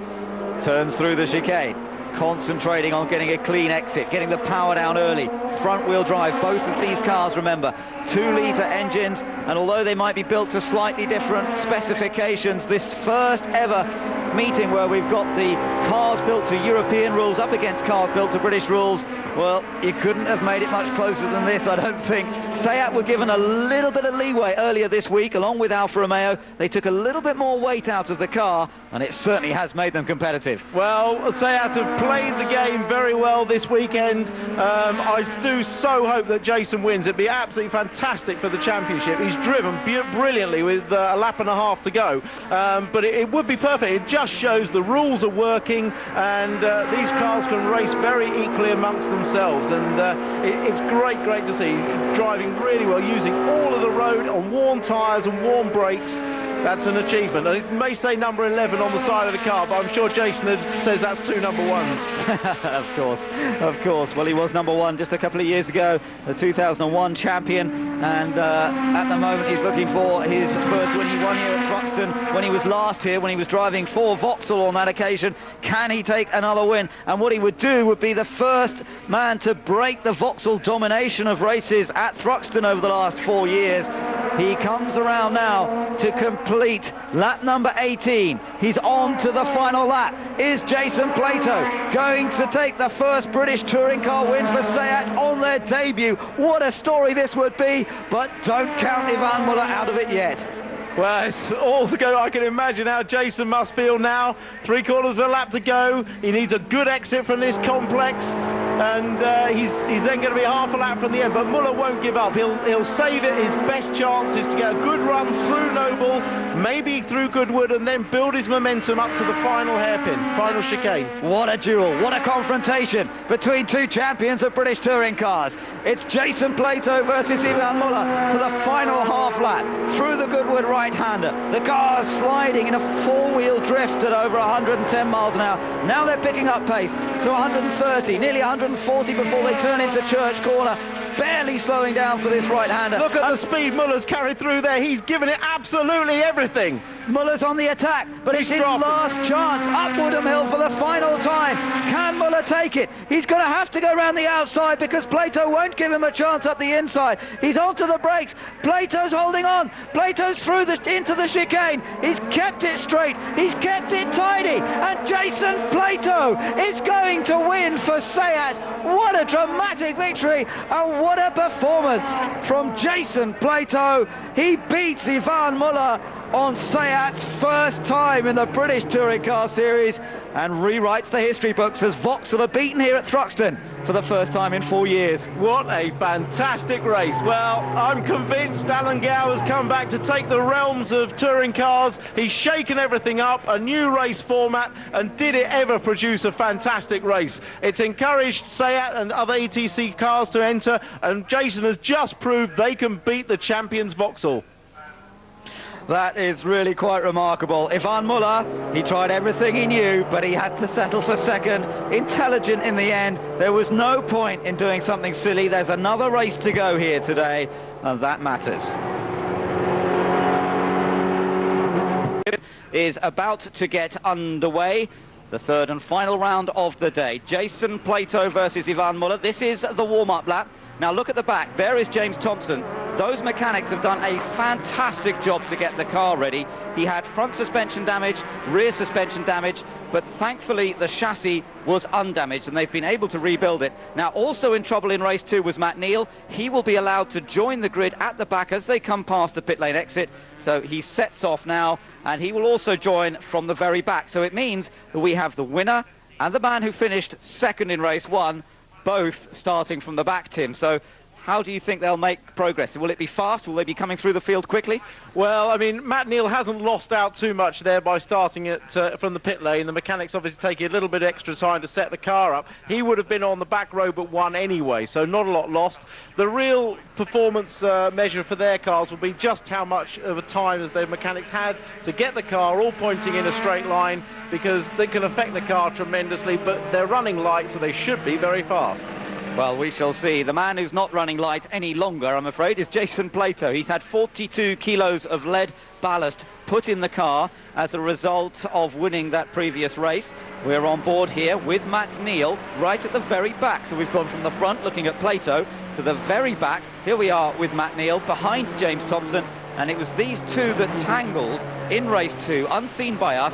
Turns through the chicane, concentrating on getting a clean exit, getting the power down early. Front wheel drive, both of these cars, remember, 2-litre engines, and although they might be built to slightly different specifications, this first ever meeting where we've got the cars built to European rules up against cars built to British rules, well, you couldn't have made it much closer than this, I don't think. Seat were given a little bit of leeway earlier this week, along with Alfa Romeo. They took a little bit more weight out of the car, and it certainly has made them competitive. Well, Seat have played the game very well this weekend. I do so hope that Jason wins. It'd be absolutely fantastic for the championship. He's driven brilliantly with a lap and a half to go, but it would be perfect. It just shows the rules are working, and these cars can race very equally amongst themselves, and it's great to see. Driving really well, using all of the road on warm tyres and warm brakes. That's an achievement. And it may say number 11 on the side of the car, but I'm sure Jason says that's 2 number 1s. Of course. Well, he was number 1 just a couple of years ago, the 2001 champion, and at the moment he's looking for his first win. He won here at Thruxton when he was last here, when he was driving for Vauxhall on that occasion. Can he take another win? And what he would do would be the first man to break the Vauxhall domination of races at Thruxton over the last 4 years. He comes around now to complete lap number 18. He's on to the final lap. Is Jason Plato going to take the first British touring car win for Seat on their their debut. What a story this would be, but don't count Ivan Muller out of it yet. Well, it's all to go. I can imagine how Jason must feel now. 3/4 of a lap to go. He needs a good exit from this complex, and he's then going to be half a lap from the end. But Muller won't give up. He'll save it. His best chance is to get a good run through Noble, maybe through Goodwood, and then build his momentum up to the final hairpin, final chicane. What a duel, what a confrontation between two champions of British touring cars. It's Jason Plato versus Ivan Muller for the final half lap through the Goodwood right-hander. The car sliding in a four-wheel drift at over 110 miles an hour. Now they're picking up pace to 130, nearly 140 before they turn into Church Corner. Barely slowing down for this right-hander. Look at the speed Muller's carried through there. He's given it absolutely everything. Muller's on the attack, but it's his last chance. Up Woodham Hill for the final time. Can Muller take it? He's going to have to go around the outside because Plato won't give him a chance up the inside. He's onto the brakes. Plato's holding on. Plato's through into the chicane. He's kept it straight. He's kept it tidy. And Jason Plato is going to win for SEAT. What a dramatic victory and what a performance from Jason Plato. He beats Ivan Muller on SEAT's first time in the British Touring Car Series and rewrites the history books as Vauxhall are beaten here at Thruxton for the first time in 4 years. What a fantastic race. Well, I'm convinced Alan Gow has come back to take the realms of touring cars. He's shaken everything up, a new race format, and did it ever produce a fantastic race. It's encouraged SEAT and other ETC cars to enter, and Jason has just proved they can beat the champions Vauxhall. That is really quite remarkable. Ivan Muller, he tried everything he knew, but he had to settle for second. Intelligent in the end. There was no point in doing something silly. There's another race to go here today, and that matters. Is about to get underway. The third and final round of the day. Jason Plato versus Ivan Muller. This is the warm-up lap. Now look at the back. There is James Thompson. Those mechanics have done a fantastic job to get the car ready. He had front suspension damage, rear suspension damage, but thankfully the chassis was undamaged and they've been able to rebuild it. Now also in trouble in race 2 was Matt Neal. He will be allowed to join the grid at the back as they come past the pit lane exit. So he sets off now and he will also join from the very back. So it means that we have the winner and the man who finished second in race 1 both starting from the back, Tim. So how do you think they'll make progress? Will it be fast? Will they be coming through the field quickly? Well, I mean, Matt Neal hasn't lost out too much there by starting it from the pit lane. The mechanics obviously taking a little bit extra time to set the car up. He would have been on the back row but one anyway, so not a lot lost. The real performance measure for their cars will be just how much of a time as their mechanics had to get the car all pointing in a straight line, because they can affect the car tremendously, but they're running light, so they should be very fast. Well, we shall see. The man who's not running light any longer, I'm afraid, is Jason Plato. He's had 42 kilos of lead ballast put in the car as a result of winning that previous race. We're on board here with Matt Neal right at the very back. So we've gone from the front looking at Plato to the very back. Here we are with Matt Neal behind James Thompson. And it was these two that tangled in race 2, unseen by us,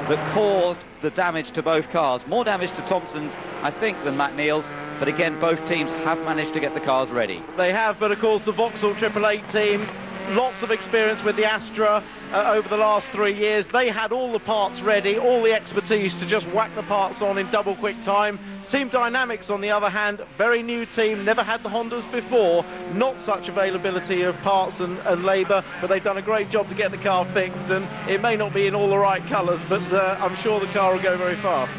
that caused the damage to both cars. More damage to Thompson's, I think, than Matt Neal's. But again, both teams have managed to get the cars ready. They have, but of course the Vauxhall 888 team, lots of experience with the Astra over the last 3 years. They had all the parts ready, all the expertise to just whack the parts on in double quick time. Team Dynamics, on the other hand, very new team, never had the Hondas before, not such availability of parts and labour, but they've done a great job to get the car fixed, and it may not be in all the right colours, but I'm sure the car will go very fast.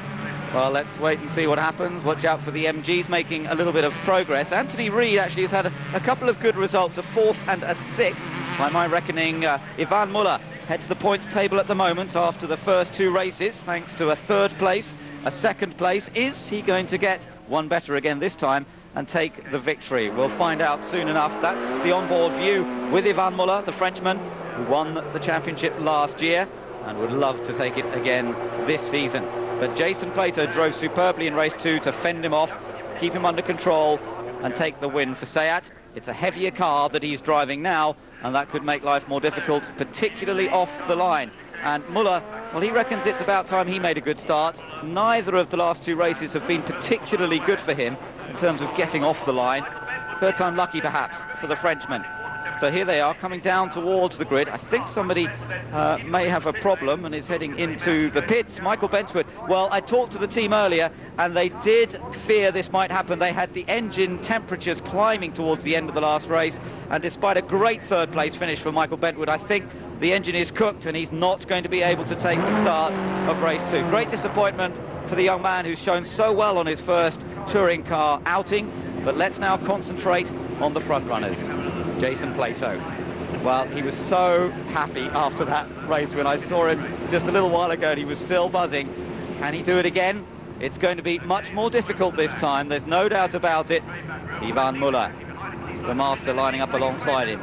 Well, let's wait and see what happens. Watch out for the MGs making a little bit of progress. Anthony Reid actually has had a couple of good results, a 4th and a 6th. By my reckoning, Ivan Muller heads the points table at the moment after the first 2 races, thanks to a 3rd place, a 2nd place. Is he going to get one better again this time and take the victory? We'll find out soon enough. That's the onboard view with Ivan Muller, the Frenchman, who won the championship last year and would love to take it again this season. But Jason Plato drove superbly in race 2 to fend him off, keep him under control and take the win for SEAT. It's a heavier car that he's driving now, and that could make life more difficult, particularly off the line. And Muller, well, he reckons it's about time he made a good start. Neither of the last 2 races have been particularly good for him in terms of getting off the line. Third time lucky, perhaps, for the Frenchman. So here they are, coming down towards the grid. I think somebody may have a problem and is heading into the pits. Michael Bentwood. Well, I talked to the team earlier, and they did fear this might happen. They had the engine temperatures climbing towards the end of the last race, and despite a great third place finish for Michael Bentwood, I think the engine is cooked and he's not going to be able to take the start of race 2. Great disappointment for the young man who's shown so well on his first touring car outing. But let's now concentrate on the front runners. Jason Plato. Well, he was so happy after that race when I saw him just a little while ago, and he was still buzzing. Can he do it again? It's going to be much more difficult this time, there's no doubt about it. Ivan Muller, the master, lining up alongside him.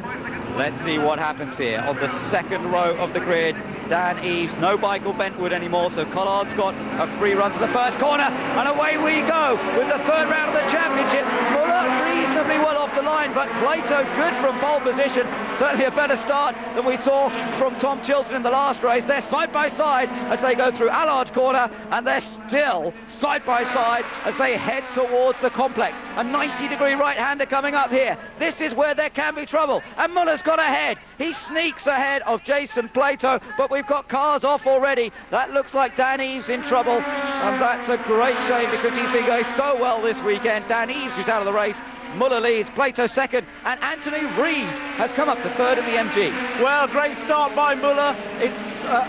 Let's see what happens here. On the second row of the grid, Dan Eves, no Michael Bentwood anymore, so Collard's got a free run to the first corner, and away we go with the third round of the championship. Muller reasonably well off the line, but Plato good from pole position. Certainly a better start than we saw from Tom Chilton in the last race. They're side by side as they go through Allard's corner, and they're still side by side as they head towards the complex. A 90-degree right-hander coming up here. This is where there can be trouble, and Muller's got ahead. He sneaks ahead of Jason Plato, but we've got cars off already. That looks like Dan Eves in trouble, and that's a great shame because he's been going so well this weekend. Dan Eves, who's out of the race. Muller leads, Plato second, and Anthony Reid has come up to third in the MG. Well, great start by Muller.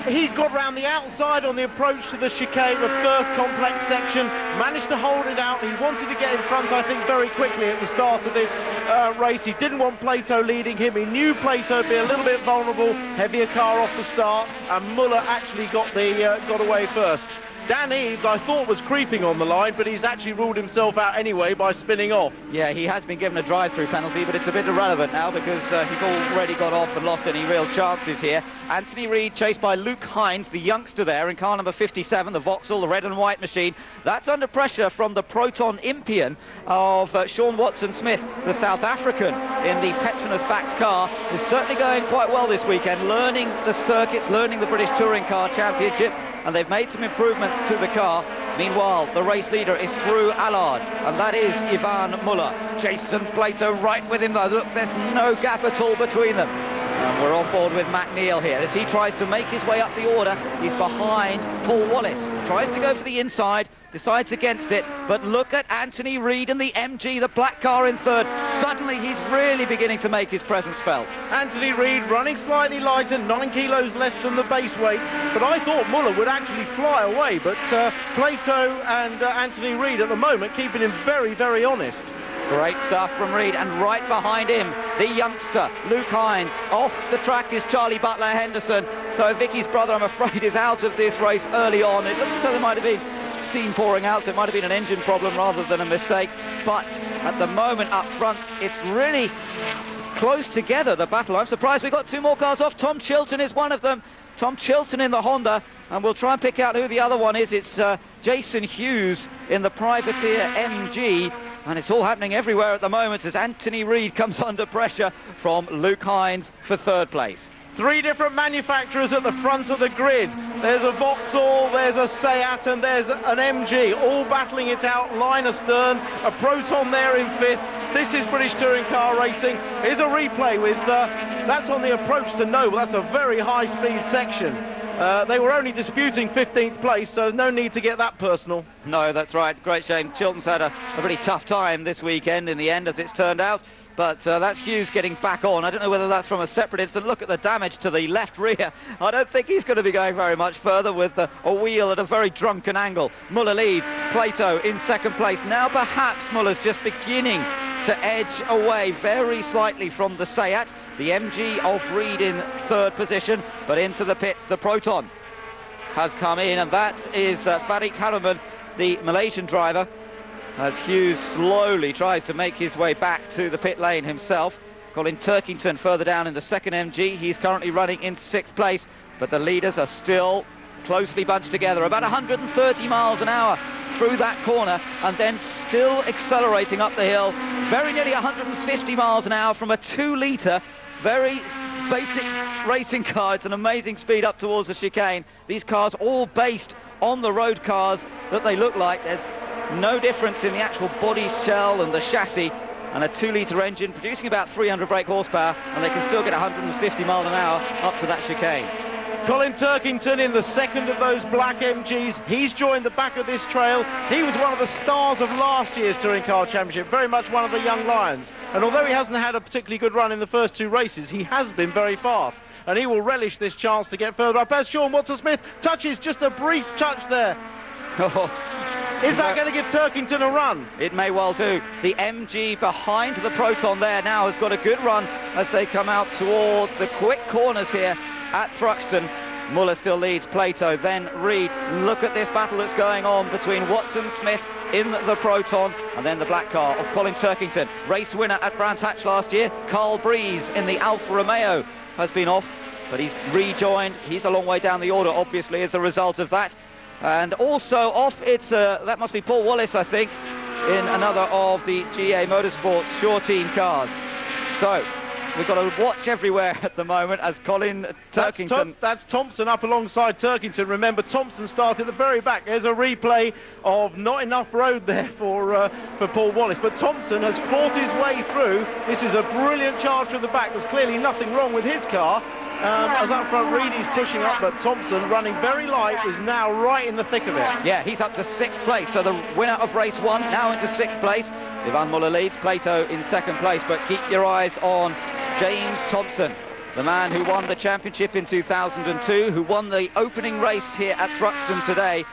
He got round the outside on the approach to the chicane, the first complex section, managed to hold it out. He wanted to get in front, I think, very quickly at the start of this race. He didn't want Plato leading him. He knew Plato would be a little bit vulnerable, heavier car off the start, and Muller actually got away first. Dan Eves, I thought, was creeping on the line, but he's actually ruled himself out anyway by spinning off. Yeah, he has been given a drive-through penalty, but it's a bit irrelevant now because he's already got off and lost any real chances here. Anthony Reid chased by Luke Hines, the youngster there, in car number 57, the Vauxhall, the red and white machine. That's under pressure from the Proton Impian of Sean Watson-Smith, the South African, in the Petronas-backed car. Is certainly going quite well this weekend, learning the circuits, learning the British Touring Car Championship, and they've made some improvements to the car. Meanwhile, the race leader is through Allard, and that is Ivan Muller. Jason Plato right with him though. Look, there's no gap at all between them. And we're on board with Matt Neal here as he tries to make his way up the order. He's behind Paul Wallace. Tries to go for the inside, decides against it, but look at Anthony Reid in the MG, the black car in third. Suddenly he's really beginning to make his presence felt. Anthony Reid running slightly lighter, 9 kilos less than the base weight, but I thought Muller would actually fly away, but Plato and Anthony Reid at the moment keeping him very, very honest. Great stuff from Reid, and right behind him, the youngster, Luke Hines. Off the track is Charlie Butler Henderson. So Vicky's brother, I'm afraid, is out of this race early on. It looks as though there might have been steam pouring out, so it might have been an engine problem rather than a mistake. But at the moment up front, it's really close together, the battle. I'm surprised we got 2 more cars off. Tom Chilton is one of them. Tom Chilton in the Honda, and we'll try and pick out who the other one is. It's Jason Hughes in the Privateer MG. And it's all happening everywhere at the moment as Anthony Reid comes under pressure from Luke Hines for third place. 3 different manufacturers at the front of the grid. There's a Vauxhall, there's a Seat, and there's an MG, all battling it out, line astern, a Proton there in 5th. This is British Touring Car Racing. Here's a replay with, that's on the approach to Noble. That's a very high-speed section. They were only disputing 15th place, so no need to get that personal. No, that's right. Great shame. Chilton's had a really tough time this weekend in the end, as it's turned out. But that's Hughes getting back on. I don't know whether that's from a separate incident. Look at the damage to the left rear. I don't think he's going to be going very much further with a wheel at a very drunken angle. Muller leads. Plato in second place. Now perhaps Muller's just beginning to edge away very slightly from the Seat. The MG of Reid in third position, but into the pits, the Proton has come in, and that is Farik Harriman, the Malaysian driver, as Hughes slowly tries to make his way back to the pit lane himself. Colin Turkington further down in the second MG. He's currently running in 6th place, but the leaders are still closely bunched together, about 130 miles an hour through that corner, and then still accelerating up the hill, very nearly 150 miles an hour from a 2-litre very basic racing car. It's an amazing speed up towards the chicane. These cars all based on the road cars that they look like. There's no difference in the actual body shell and the chassis. and a 2-litre engine producing about 300 brake horsepower, and they can still get 150 miles an hour up to that chicane. Colin Turkington in the second of those black MGs. He's joined the back of this trail. He was one of the stars of last year's Touring Car Championship, very much one of the young lions. And although he hasn't had a particularly good run in the first 2 races, he has been very fast. And he will relish this chance to get further up. As Sean Watson-Smith touches just a brief touch there. Is that going to give Turkington a run? It may well do. The MG behind the Proton there now has got a good run as they come out towards the quick corners here at Thruxton. Muller still leads Plato, then Reed. Look at this battle that's going on between Watson-Smith in the Proton and then the black car of Colin Turkington. Race winner at Brands Hatch last year. Carl Breeze in the Alfa Romeo has been off, but he's rejoined. He's a long way down the order, obviously, as a result of that. And also off, that must be Paul Wallace, I think, in another of the GA Motorsports Shore Team cars. So we've got to watch everywhere at the moment as Colin Turkington... That's Thompson up alongside Turkington. Remember, Thompson started at the very back. There's a replay of not enough road there for Paul Wallace. But Thompson has fought his way through. This is a brilliant charge from the back. There's clearly nothing wrong with his car. As up front, Reedy's pushing up, but Thompson, running very light, is now right in the thick of it. Yeah, he's up to 6th place. So the winner of race 1 now into 6th place. Ivan Muller leads, Plato in 2nd place. But keep your eyes on James Thompson, the man who won the championship in 2002, who won the opening race here at Thruxton today,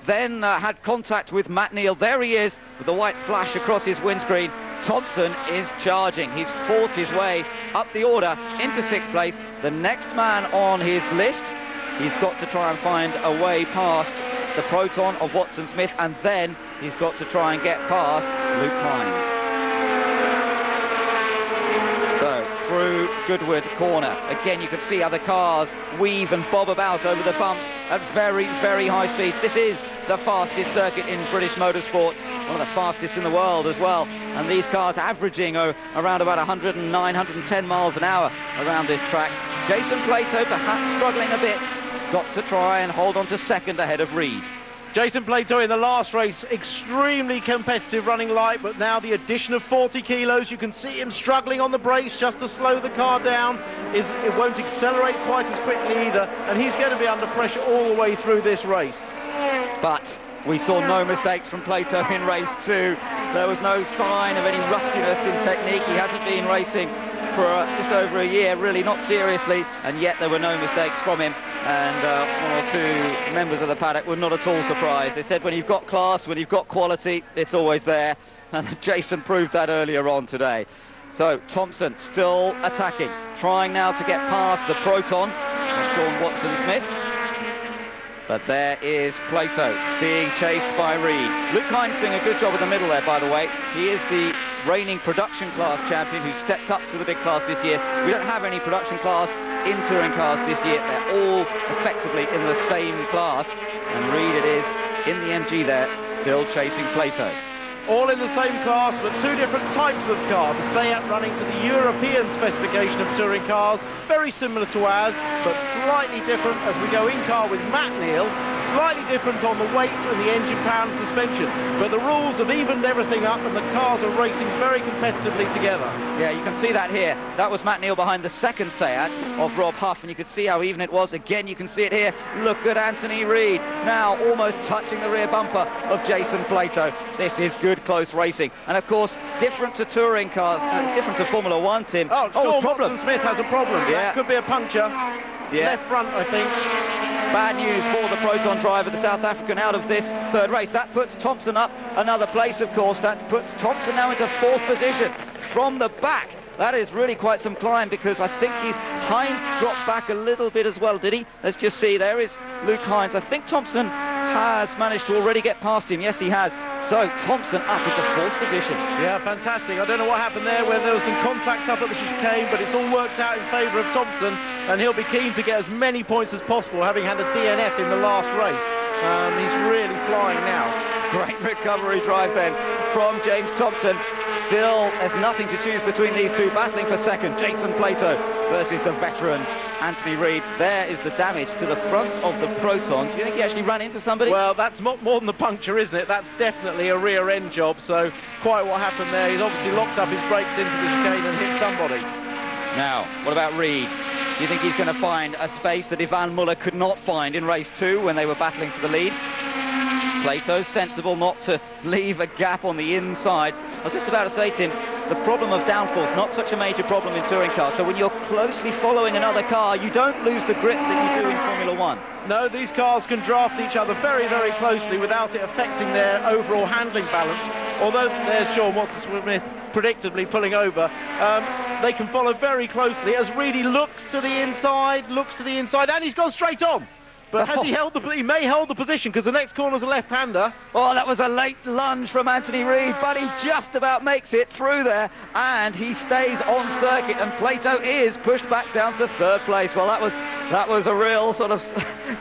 then had contact with Matt Neal. There he is with the white flash across his windscreen. Thompson is charging. He's fought his way up the order into 6th place. The next man on his list, he's got to try and find a way past the Proton of Watson-Smith, and then he's got to try and get past Luke Hines. So, through Goodwood Corner. Again, you can see how the cars weave and bob about over the bumps at very, very high speeds. This is the fastest circuit in British motorsport, one of the fastest in the world as well. And these cars averaging around about 109, 110 miles an hour around this track. Jason Plato perhaps struggling a bit. Got to try and hold on to 2nd ahead of Reed. Jason Plato in the last race, extremely competitive, running light, but now the addition of 40 kilos, you can see him struggling on the brakes just to slow the car down. It won't accelerate quite as quickly either, and he's going to be under pressure all the way through this race. But we saw no mistakes from Plato in race 2. There was no sign of any rustiness in technique. He hasn't been racing for just over a year, really not seriously, and yet there were no mistakes from him. And 1 or 2 members of the paddock were not at all surprised. They said when you've got class, when you've got quality, it's always there. And Jason proved that earlier on today. So Thompson still attacking, trying now to get past the Proton of Sean Watson-Smith. But there is Plato being chased by Reed. Luke Hines doing a good job in the middle there, by the way. He is the reigning production class champion who stepped up to the big class this year. We don't have any production class in touring cars this year. They're all effectively in the same class. And Reed it is in the MG there, still chasing Plato. All in the same class, but 2 different types of car. The Seat running to the European specification of touring cars, very similar to ours, but slightly different as we go in-car with Matt Neal, slightly different on the weight and the engine power and suspension. But the rules have evened everything up, and the cars are racing very competitively together. Yeah, you can see that here. That was Matt Neal behind the 2nd Seat of Rob Huff, and you could see how even it was. Again, you can see it here. Look at Anthony Reed, now almost touching the rear bumper of Jason Plato. This is good close racing, and of course different to touring cars, different to Formula 1, Tim. Sean Watson-Smith has a problem. Yeah, that could be a puncture. Left front, I think. Bad news for the Proton driver, the South African, out of this 3rd race. That puts Thompson up another place, of course. That puts Thompson now into 4th position from the back. That is really quite some climb, because I think Hines dropped back a little bit as well, did he? Let's just see, there is Luke Hines. I think Thompson has managed to already get past him. Yes, he has. So Thompson up into 4th position. Yeah, fantastic. I don't know what happened there, where there was some contact up at the chicane, but it's all worked out in favour of Thompson, and he'll be keen to get as many points as possible, having had a DNF in the last race. He's really flying now. Great recovery drive then from James Thompson. still, there's nothing to choose between these two. Battling for second, Jason Plato versus the veteran Anthony Reid. There is the damage to the front of the Proton. Do you think he actually ran into somebody? Well, that's more than the puncture, isn't it? That's definitely a rear end job, so quite what happened there. He's obviously locked up his brakes into the chicane and hit somebody. Now, what about Reid? Do you think he's going to find a space that Ivan Muller could not find in race 2 when they were battling for the lead? Plato's sensible not to leave a gap on the inside. I was just about to say to him, the problem of downforce, not such a major problem in touring cars. So when you're closely following another car, you don't lose the grip that you do in Formula 1. No, these cars can draft each other very, very closely without it affecting their overall handling balance. Although there's Sean Watson-Smith predictably pulling over, they can follow very closely as Reedy looks to the inside, and he's gone straight on. But has he held he may hold the position, because the next corner's a left-hander. Oh, that was a late lunge from Anthony Reid, but he just about makes it through there, and he stays on circuit, and Plato is pushed back down to 3rd place. Well, that was a real sort of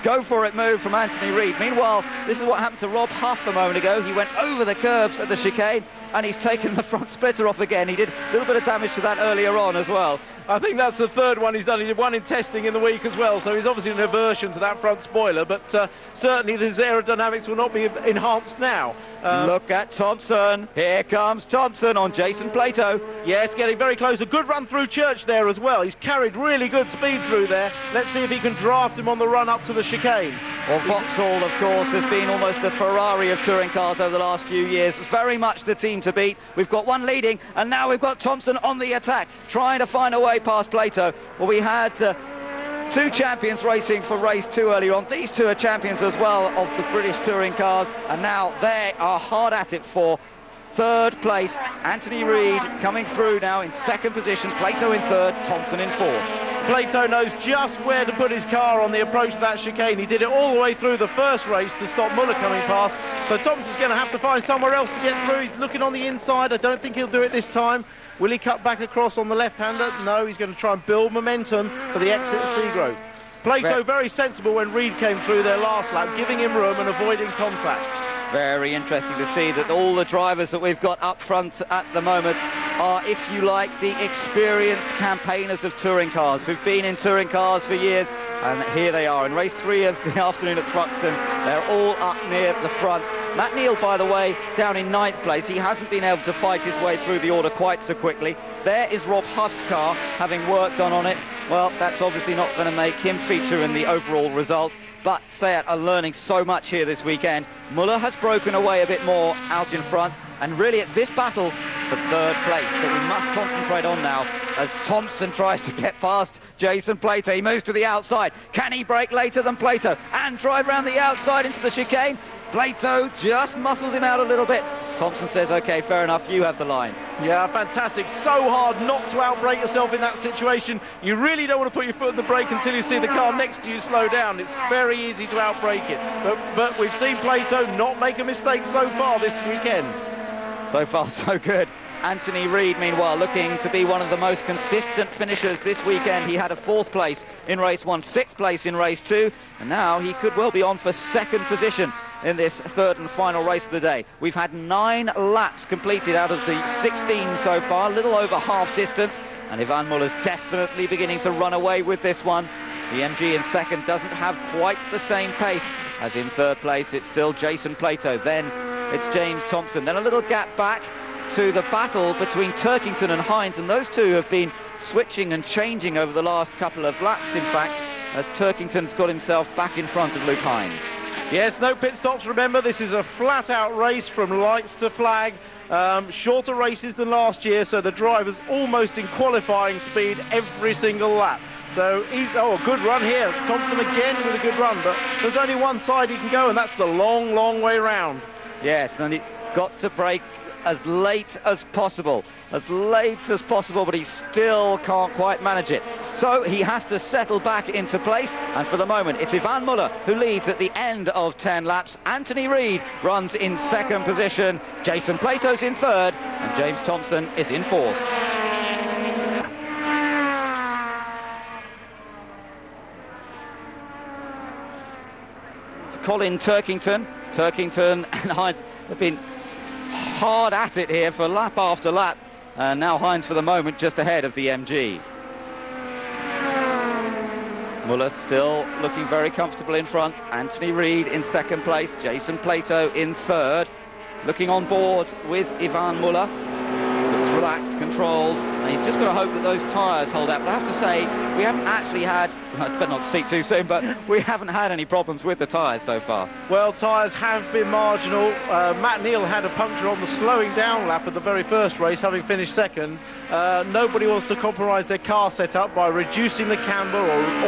go-for-it move from Anthony Reid. Meanwhile, this is what happened to Rob Huff a moment ago. He went over the curbs at the chicane, and he's taken the front splitter off again. He did a little bit of damage to that earlier on as well. I think that's the 3rd one he's done. He did one in testing in the week as well, so he's obviously an aversion to that front spoiler, but certainly his aerodynamics will not be enhanced now. Look at Thompson. Here comes Thompson on Jason Plato. Yes, getting very close. A good run through Church there as well. He's carried really good speed through there. Let's see if he can draft him on the run up to the chicane. Well, Vauxhall, of course, has been almost the Ferrari of touring cars over the last few years. Very much the team to beat. We've got one leading, and now we've got Thompson on the attack, trying to find a way past Plato. Well, we had 2 champions racing for race 2 earlier on. These 2 are champions as well of the British touring cars, and now they are hard at it for 3rd place. Anthony Reid coming through now in 2nd position, Plato in 3rd, Thompson in 4th. Plato knows just where to put his car on the approach to that chicane. He did it all the way through the first race to stop Muller coming past, so Thompson's going to have to find somewhere else to get through. He's looking on the inside. I don't think he'll do it this time. Will he cut back across on the left-hander? No, he's going to try and build momentum for the exit at Seagrove. Plato very sensible when Reid came through their last lap, giving him room and avoiding contact. Very interesting to see that all the drivers that we've got up front at the moment are, if you like, the experienced campaigners of touring cars, who've been in touring cars for years, and here they are in race 3 of the afternoon at Thruxton. They're all up near the front. Matt Neal, by the way, down in 9th place. He hasn't been able to fight his way through the order quite so quickly. There is Rob Huff's car, having worked on it. Well, that's obviously not going to make him feature in the overall result. But Seat are learning so much here this weekend. Muller has broken away a bit more out in front, and really it's this battle for 3rd place that we must concentrate on now, as Thompson tries to get past Jason Plato. He moves to the outside. Can he brake later than Plato and drive round the outside into the chicane? Plato just muscles him out a little bit. Thompson says, OK, fair enough, you have the line. Yeah, fantastic. So hard not to outbrake yourself in that situation. You really don't want to put your foot in the brake until you see the car next to you slow down. It's very easy to outbrake it. But we've seen Plato not make a mistake so far this weekend. So far, so good. Anthony Reid, meanwhile, looking to be one of the most consistent finishers this weekend. He had a 4th place in race 1, 6th place in race 2, and now he could well be on for 2nd position in this 3rd and final race of the day. We've had 9 laps completed out of the 16 so far, a little over half distance, and Ivan Muller's definitely beginning to run away with this one. The MG in 2nd doesn't have quite the same pace as in 3rd place. It's still Jason Plato, then it's James Thompson, then a little gap back to the battle between Turkington and Hines, and those two have been switching and changing over the last couple of laps, in fact, as Turkington's got himself back in front of Luke Hines. Yes, no pit stops, remember, this is a flat-out race from lights to flag. Shorter races than last year, so the driver's almost in qualifying speed every single lap. So, a good run here. Thompson again with a good run, but there's only one side he can go, and that's the long, long way round. Yes, and he's got to brake as late as possible, but he still can't quite manage it. So he has to settle back into place, and for the moment it's Ivan Muller who leads at the end of 10 laps. Anthony Reid runs in 2nd position, Jason Plato's in 3rd, and James Thompson is in 4th. Colin Turkington and Hines have been hard at it here for lap after lap. And now Hines for the moment just ahead of the MG. Muller still looking very comfortable in front. Anthony Reid in second place. Jason Plato in third. Looking on board with Ivan Muller. Looks relaxed, controlled, and he's just got to hope that those tyres hold out. But I have to say, we haven't actually had, I better not speak too soon, but we haven't had any problems with the tyres so far. Well, tyres have been marginal. Matt Neal had a puncture on the slowing down lap of the very first race, having finished second. Nobody wants to compromise their car setup by reducing the camber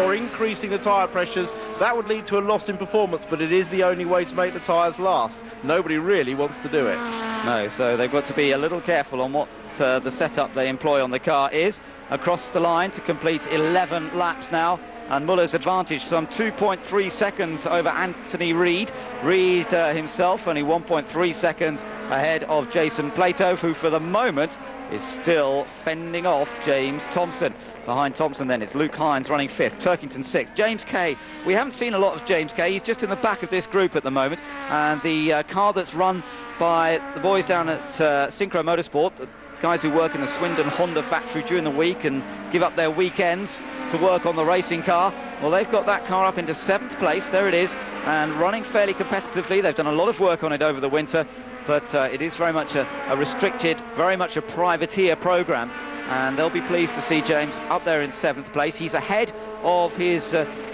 or increasing the tyre pressures. That would lead to a loss in performance, but it is the only way to make the tyres last. Nobody really wants to do it. No, so they've got to be a little careful on what the setup they employ on the car is. Across the line to complete 11 laps now, and Muller's advantage some 2.3 seconds over Anthony Reid. Reid himself only 1.3 seconds ahead of Jason Plato, who for the moment is still fending off James Thompson. Behind Thompson then it's Luke Hines running fifth, Turkington sixth. James Kay, we haven't seen a lot of James Kay, he's just in the back of this group at the moment, and the car that's run by the boys down at Synchro Motorsport, the guys who work in the Swindon Honda factory during the week and give up their weekends to work on the racing car, well, they've got that car up into 7th place, there it is, and running fairly competitively. They've done a lot of work on it over the winter, but it is very much a restricted, very much a privateer program, and they'll be pleased to see James up there in 7th place. He's ahead of his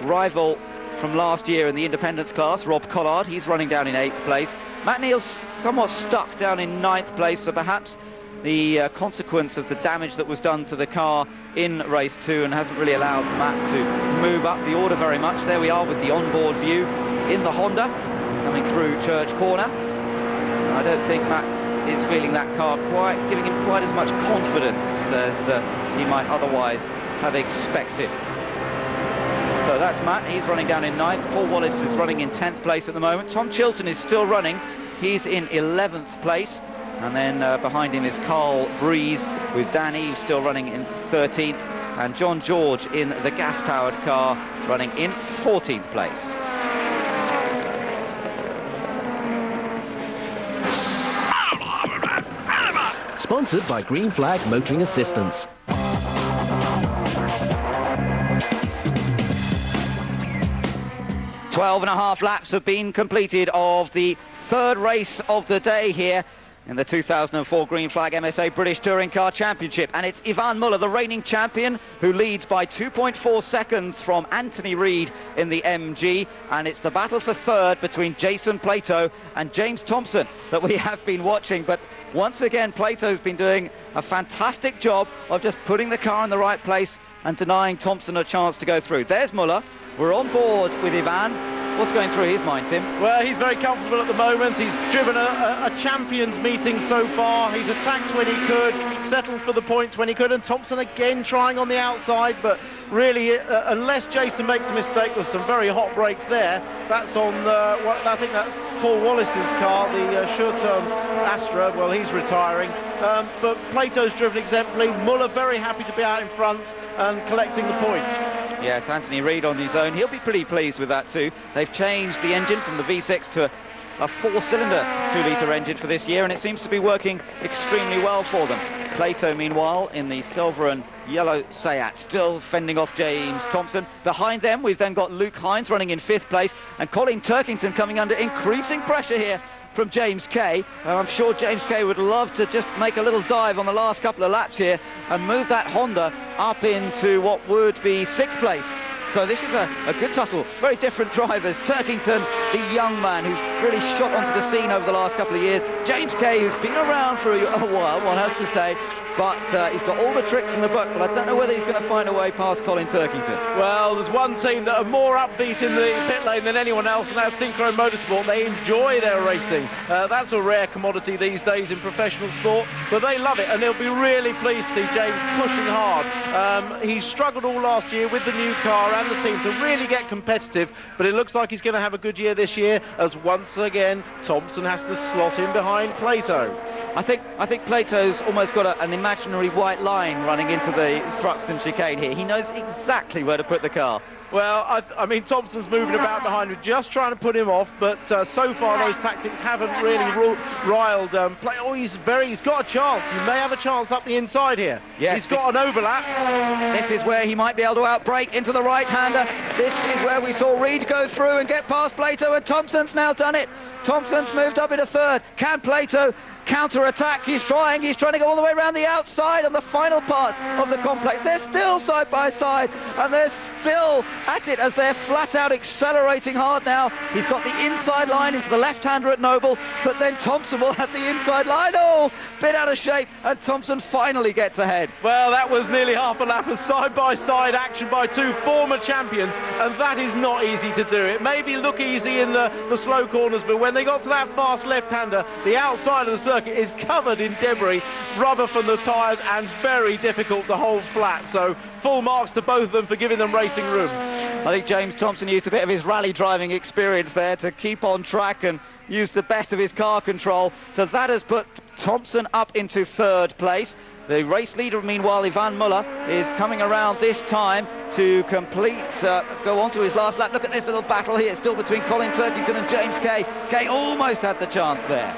rival from last year in the independence class, Rob Collard. He's running down in 8th place. Matt Neal's somewhat stuck down in 9th place, so perhaps the consequence of the damage that was done to the car in race 2 and hasn't really allowed Matt to move up the order very much. There we are with the onboard view in the Honda coming through Church Corner. I don't think Matt is feeling that car giving him quite as much confidence as he might otherwise have expected. So that's Matt, he's running down in 9th. Paul Wallace is running in 10th place at the moment. Tom Chilton is still running, he's in 11th place. And then behind him is Carl Breeze with Danny, who's still running in 13th, and John George in the gas-powered car running in 14th place. Sponsored by Green Flag Motoring Assistance. 12.5 laps have been completed of the third race of the day here in the 2004 Green Flag MSA British Touring Car Championship, and it's Ivan Muller, the reigning champion, who leads by 2.4 seconds from Anthony Reid in the MG, and it's the battle for third between Jason Plato and James Thompson that we have been watching. But once again, Plato's been doing a fantastic job of just putting the car in the right place and denying Thompson a chance to go through. There's Muller, we're on board with Ivan. What's going through his mind, Tim? Well, he's very comfortable at the moment. He's driven a champions meeting so far. He's attacked when he could, settled for the points when he could, and Thompson again trying on the outside, but really, unless Jason makes a mistake, with some very hot brakes there. That's on, I think that's Paul Wallace's car, the short-term Astra. Well, he's retiring. But Plato's driven exemplary. Muller very happy to be out in front and collecting the points. Yes, Anthony Reid on his own. He'll be pretty pleased with that too. They've changed the engine from the V6 to a 4-cylinder 2-litre engine for this year, and it seems to be working extremely well for them. Plato, meanwhile, in the silver and yellow Seat, still fending off James Thompson. Behind them, we've then got Luke Hines running in 5th place, and Colin Turkington coming under increasing pressure here from James Kay. I'm sure James Kay would love to just make a little dive on the last couple of laps here and move that Honda up into what would be 6th place. So this is a good tussle. Very different drivers. Turkington, the young man who's really shot onto the scene over the last couple of years. James Kay, who's been around for a while, one has to say, but he's got all the tricks in the book, but I don't know whether he's going to find a way past Colin Turkington. Well, there's one team that are more upbeat in the pit lane than anyone else, and that's Synchro Motorsport. They enjoy their racing. That's a rare commodity these days in professional sport, but they love it, and they'll be really pleased to see James pushing hard. He struggled all last year with the new car and the team to really get competitive, but it looks like he's going to have a good year this year, as once again Thompson has to slot in behind Plato. I think Plato's almost got an imaginary white line running into the Thruxton chicane here. He knows exactly where to put the car. Well, I mean, Thompson's moving about behind him, just trying to put him off, but so far those tactics haven't really riled play. Oh, he's got a chance. He may have a chance up the inside here. Yes, he's got an overlap. This is where he might be able to outbrake into the right-hander. This is where we saw Reed go through and get past Plato, and Thompson's now done it. Thompson's moved up into third. Can Plato counter-attack? He's trying to go all the way around the outside on the final part of the complex. They're still side by side, and they're still at it as they're flat out accelerating hard now. He's got the inside line into the left-hander at Noble, but then Thompson will have the inside line. Oh, bit out of shape, and Thompson finally gets ahead. Well, that was nearly half a lap of side-by-side action by two former champions, and that is not easy to do. It may look easy in the slow corners, but when they got to that fast left-hander, the outside of the circuit is covered in debris, rubber from the tyres, and very difficult to hold flat. So full marks to both of them for giving them racing room. I think James Thompson used a bit of his rally driving experience there to keep on track and use the best of his car control. So that has put Thompson up into third place. The race leader, meanwhile, Ivan Muller, is coming around this time to complete, go on to his last lap. Look at this little battle here, still between Colin Turkington and James Kay. Kay almost had the chance there.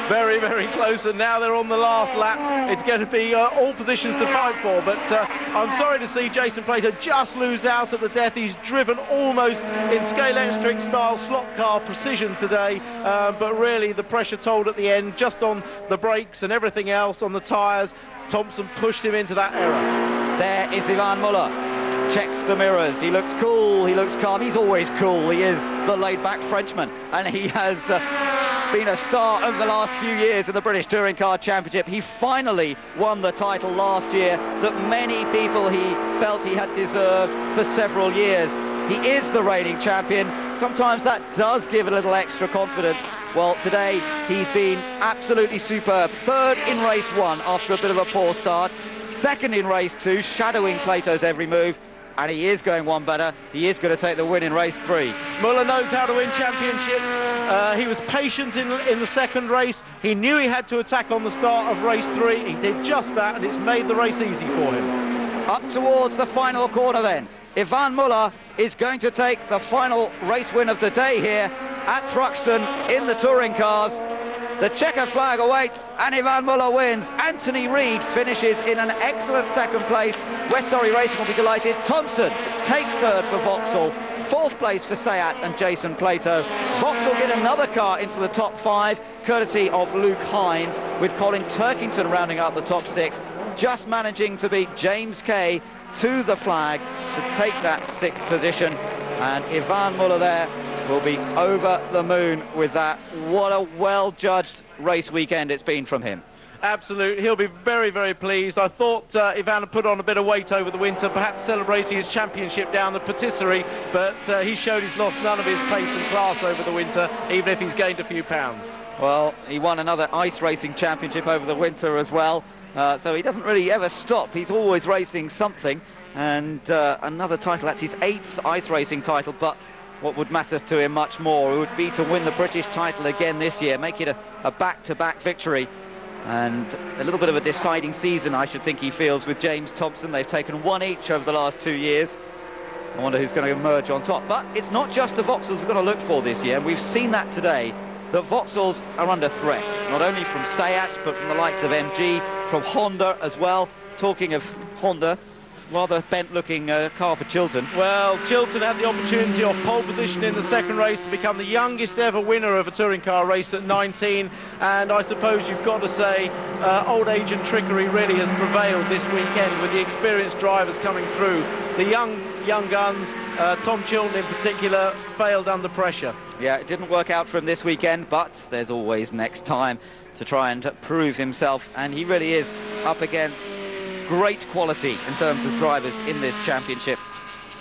Very, very close, and now they're on the last lap. It's going to be all positions to fight for, but I'm sorry to see Jason Plato just lose out at the death. He's driven almost in Scale Electric style slot car precision today, but really the pressure told at the end, just on the brakes and everything else on the tyres. Thompson pushed him into that error. There is Ivan Muller. Checks the mirrors. He looks cool. He looks calm. He's always cool. He is the laid-back Frenchman, and he has been a star over the last few years in the British Touring Car Championship. He finally won the title last year that many people he felt he had deserved for several years. He is the reigning champion. Sometimes that does give a little extra confidence. Well, today he's been absolutely superb. Third in race one after a bit of a poor start. Second in race two, shadowing Plato's every move. And he is going one better. He is going to take the win in race three. Muller knows how to win championships. He was patient in the second race. He knew he had to attack on the start of race three. He did just that, and it's made the race easy for him. Up towards the final corner then. Ivan Muller is going to take the final race win of the day here at Thruxton in the touring cars. The checkered flag awaits, and Ivan Muller wins. Anthony Reid finishes in an excellent second place. West Surrey Racing will be delighted. Thompson takes third for Vauxhall. Fourth place for Sayat and Jason Plato. Vauxhall get another car into the top five, courtesy of Luke Hines, with Colin Turkington rounding out the top six, just managing to beat James Kay to the flag to take that sixth position. And Ivan Muller there will be over the moon with that. What a well-judged race weekend it's been from him. Absolutely, he'll be very, very pleased. I thought Ivan had put on a bit of weight over the winter, perhaps celebrating his championship down the patisserie, but he showed he's lost none of his pace and class over the winter, even if he's gained a few pounds. Well, he won another ice racing championship over the winter as well, so he doesn't really ever stop. He's always racing something, and another title, that's his 8th ice racing title, but what would matter to him much more would be to win the British title again this year, make it a back-to-back victory. And a little bit of a deciding season, I should think he feels, with James Thompson. They've taken one each over the last 2 years. I wonder who's going to emerge on top. But it's not just the Vauxhalls we've got to look for this year, and we've seen that today. The Vauxhalls are under threat, not only from Sayat, but from the likes of MG, from Honda as well. Talking of Honda, rather bent-looking car for Chilton. Well, Chilton had the opportunity of pole position in the second race to become the youngest ever winner of a touring car race at 19, and I suppose you've got to say old age and trickery really has prevailed this weekend with the experienced drivers coming through. The young guns, Tom Chilton in particular, failed under pressure. Yeah, it didn't work out for him this weekend, but there's always next time to try and prove himself, and he really is up against great quality in terms of drivers in this championship.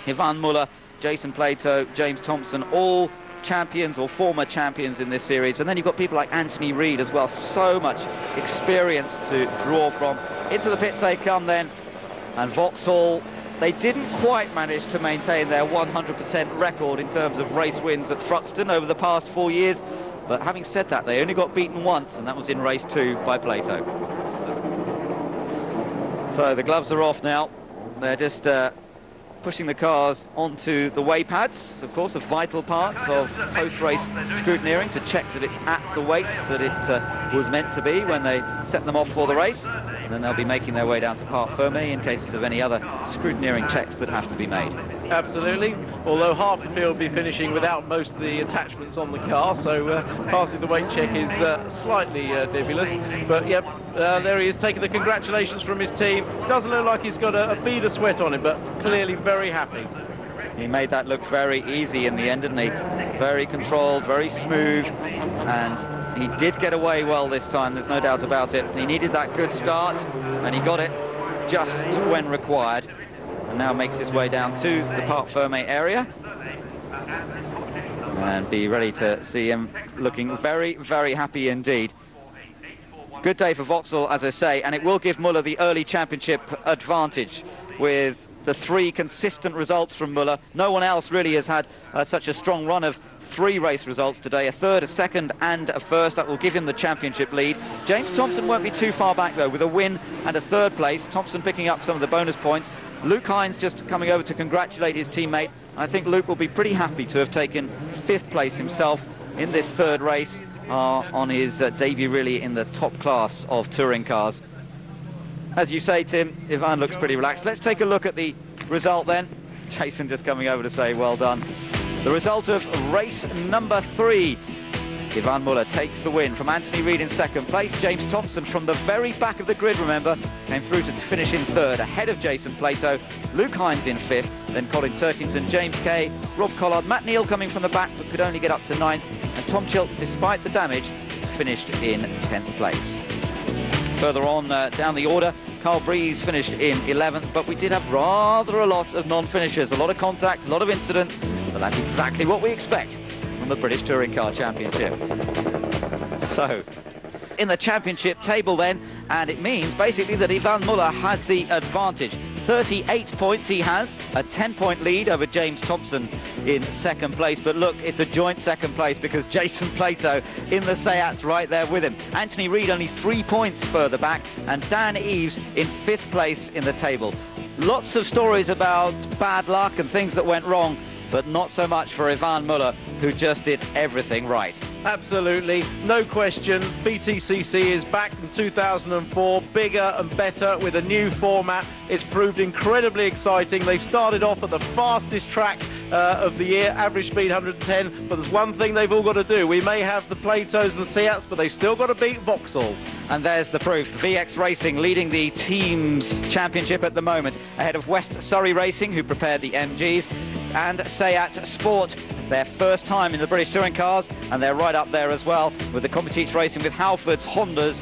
Ivan Muller, Jason Plato, James Thompson, all champions or former champions in this series. And then you've got people like Anthony Reid as well, so much experience to draw from. Into the pits they come then, and Vauxhall, they didn't quite manage to maintain their 100% record in terms of race wins at Thruxton over the past 4 years. But having said that, they only got beaten once, and that was in race 2 by Plato. So the gloves are off now. They're just pushing the cars onto the weigh pads, of course, a vital part of post-race scrutineering to check that it's at the weight that it was meant to be when they set them off for the race. And then they'll be making their way down to Parc Fermé in case of any other scrutineering checks that have to be made. Absolutely, although half the field will be finishing without most of the attachments on the car, so passing the weight check is slightly nebulous. But yep, there he is, taking the congratulations from his team. Doesn't look like he's got a bead of sweat on him, but clearly very happy. He made that look very easy in the end, didn't he? Very controlled, very smooth, and he did get away well this time, there's no doubt about it. He needed that good start, and he got it just when required. And now makes his way down to the Parc Fermé area. And be ready to see him looking very, very happy indeed. Good day for Vauxhall, as I say, and it will give Muller the early championship advantage with the 3 consistent results from Muller. No one else really has had such a strong run of 3 race results today, a third, a second and a first. That will give him the championship lead. James Thompson won't be too far back though, with a win and a third place. Thompson picking up some of the bonus points. Luke Hines just coming over to congratulate his teammate. I think Luke will be pretty happy to have taken 5th place himself in this third race on his debut really in the top class of touring cars. As you say, Tim, Ivan looks pretty relaxed. Let's take a look at the result then. Jason just coming over to say well done. The result of race number 3. Ivan Muller takes the win from Anthony Reid in 2nd place. James Thompson from the very back of the grid, remember, came through to finish in 3rd, ahead of Jason Plato. Luke Hines in 5th, then Colin Turkington, James Kay, Rob Collard, Matt Neal coming from the back but could only get up to 9th, and Tom Chilton, despite the damage, finished in 10th place. Further on down the order, Carl Breeze finished in 11th, but we did have rather a lot of non-finishers, a lot of contact, a lot of incidents, but that's exactly what we expect from the British Touring Car Championship. So, in the championship table then, and it means basically that Ivan Muller has the advantage. 38 points he has, a 10-point lead over James Thompson in 2nd place, but look, it's a joint 2nd place because Jason Plato in the Seat's right there with him. Anthony Reid only 3 points further back, and Dan Eves in 5th place in the table. Lots of stories about bad luck and things that went wrong, but not so much for Ivan Muller, who just did everything right. Absolutely, no question. BTCC is back in 2004, bigger and better with a new format. It's proved incredibly exciting. They've started off at the fastest track of the year, average speed 110, but there's one thing they've all got to do. We may have the Platos and the Seats, but they've still got to beat Vauxhall. And there's the proof. VX Racing leading the teams championship at the moment, ahead of West Surrey Racing, who prepared the MGs, and Seat Sport, their first time in the British Touring Cars, and they're right up there as well with the Competites Racing with Halford's Hondas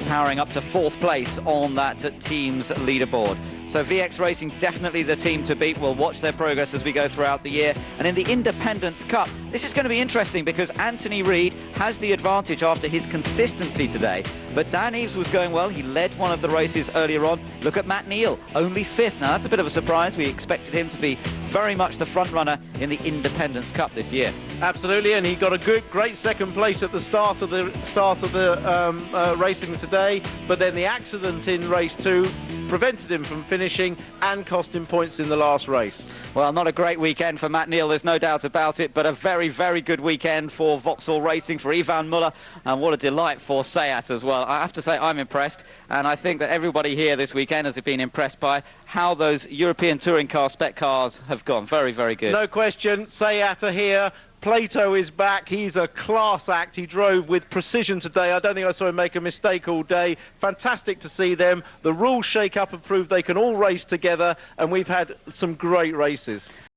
powering up to 4th place on that team's leaderboard. So VX Racing definitely the team to beat. We'll watch their progress as we go throughout the year. And in the Independence Cup, this is going to be interesting because Anthony Reid has the advantage after his consistency today. But Dan Eves was going well. He led one of the races earlier on. Look at Matt Neal, only 5th. Now that's a bit of a surprise. We expected him to be very much the front runner in the Independence Cup this year. Absolutely, and he got a great 2nd place at the start of the racing today. But then the accident in race 2 prevented him from finishing and cost him points in the last race. Well, not a great weekend for Matt Neal, there's no doubt about it, but a very, very good weekend for Vauxhall Racing, for Ivan Muller, and what a delight for Seat as well. I have to say I'm impressed, and I think that everybody here this weekend has been impressed by how those European touring car spec cars have gone. Very, very good. No question, Seat are here. Plato is back. He's a class act. He drove with precision today. I don't think I saw him make a mistake all day. Fantastic to see them. The rules shake up and prove they can all race together, and we've had some great races.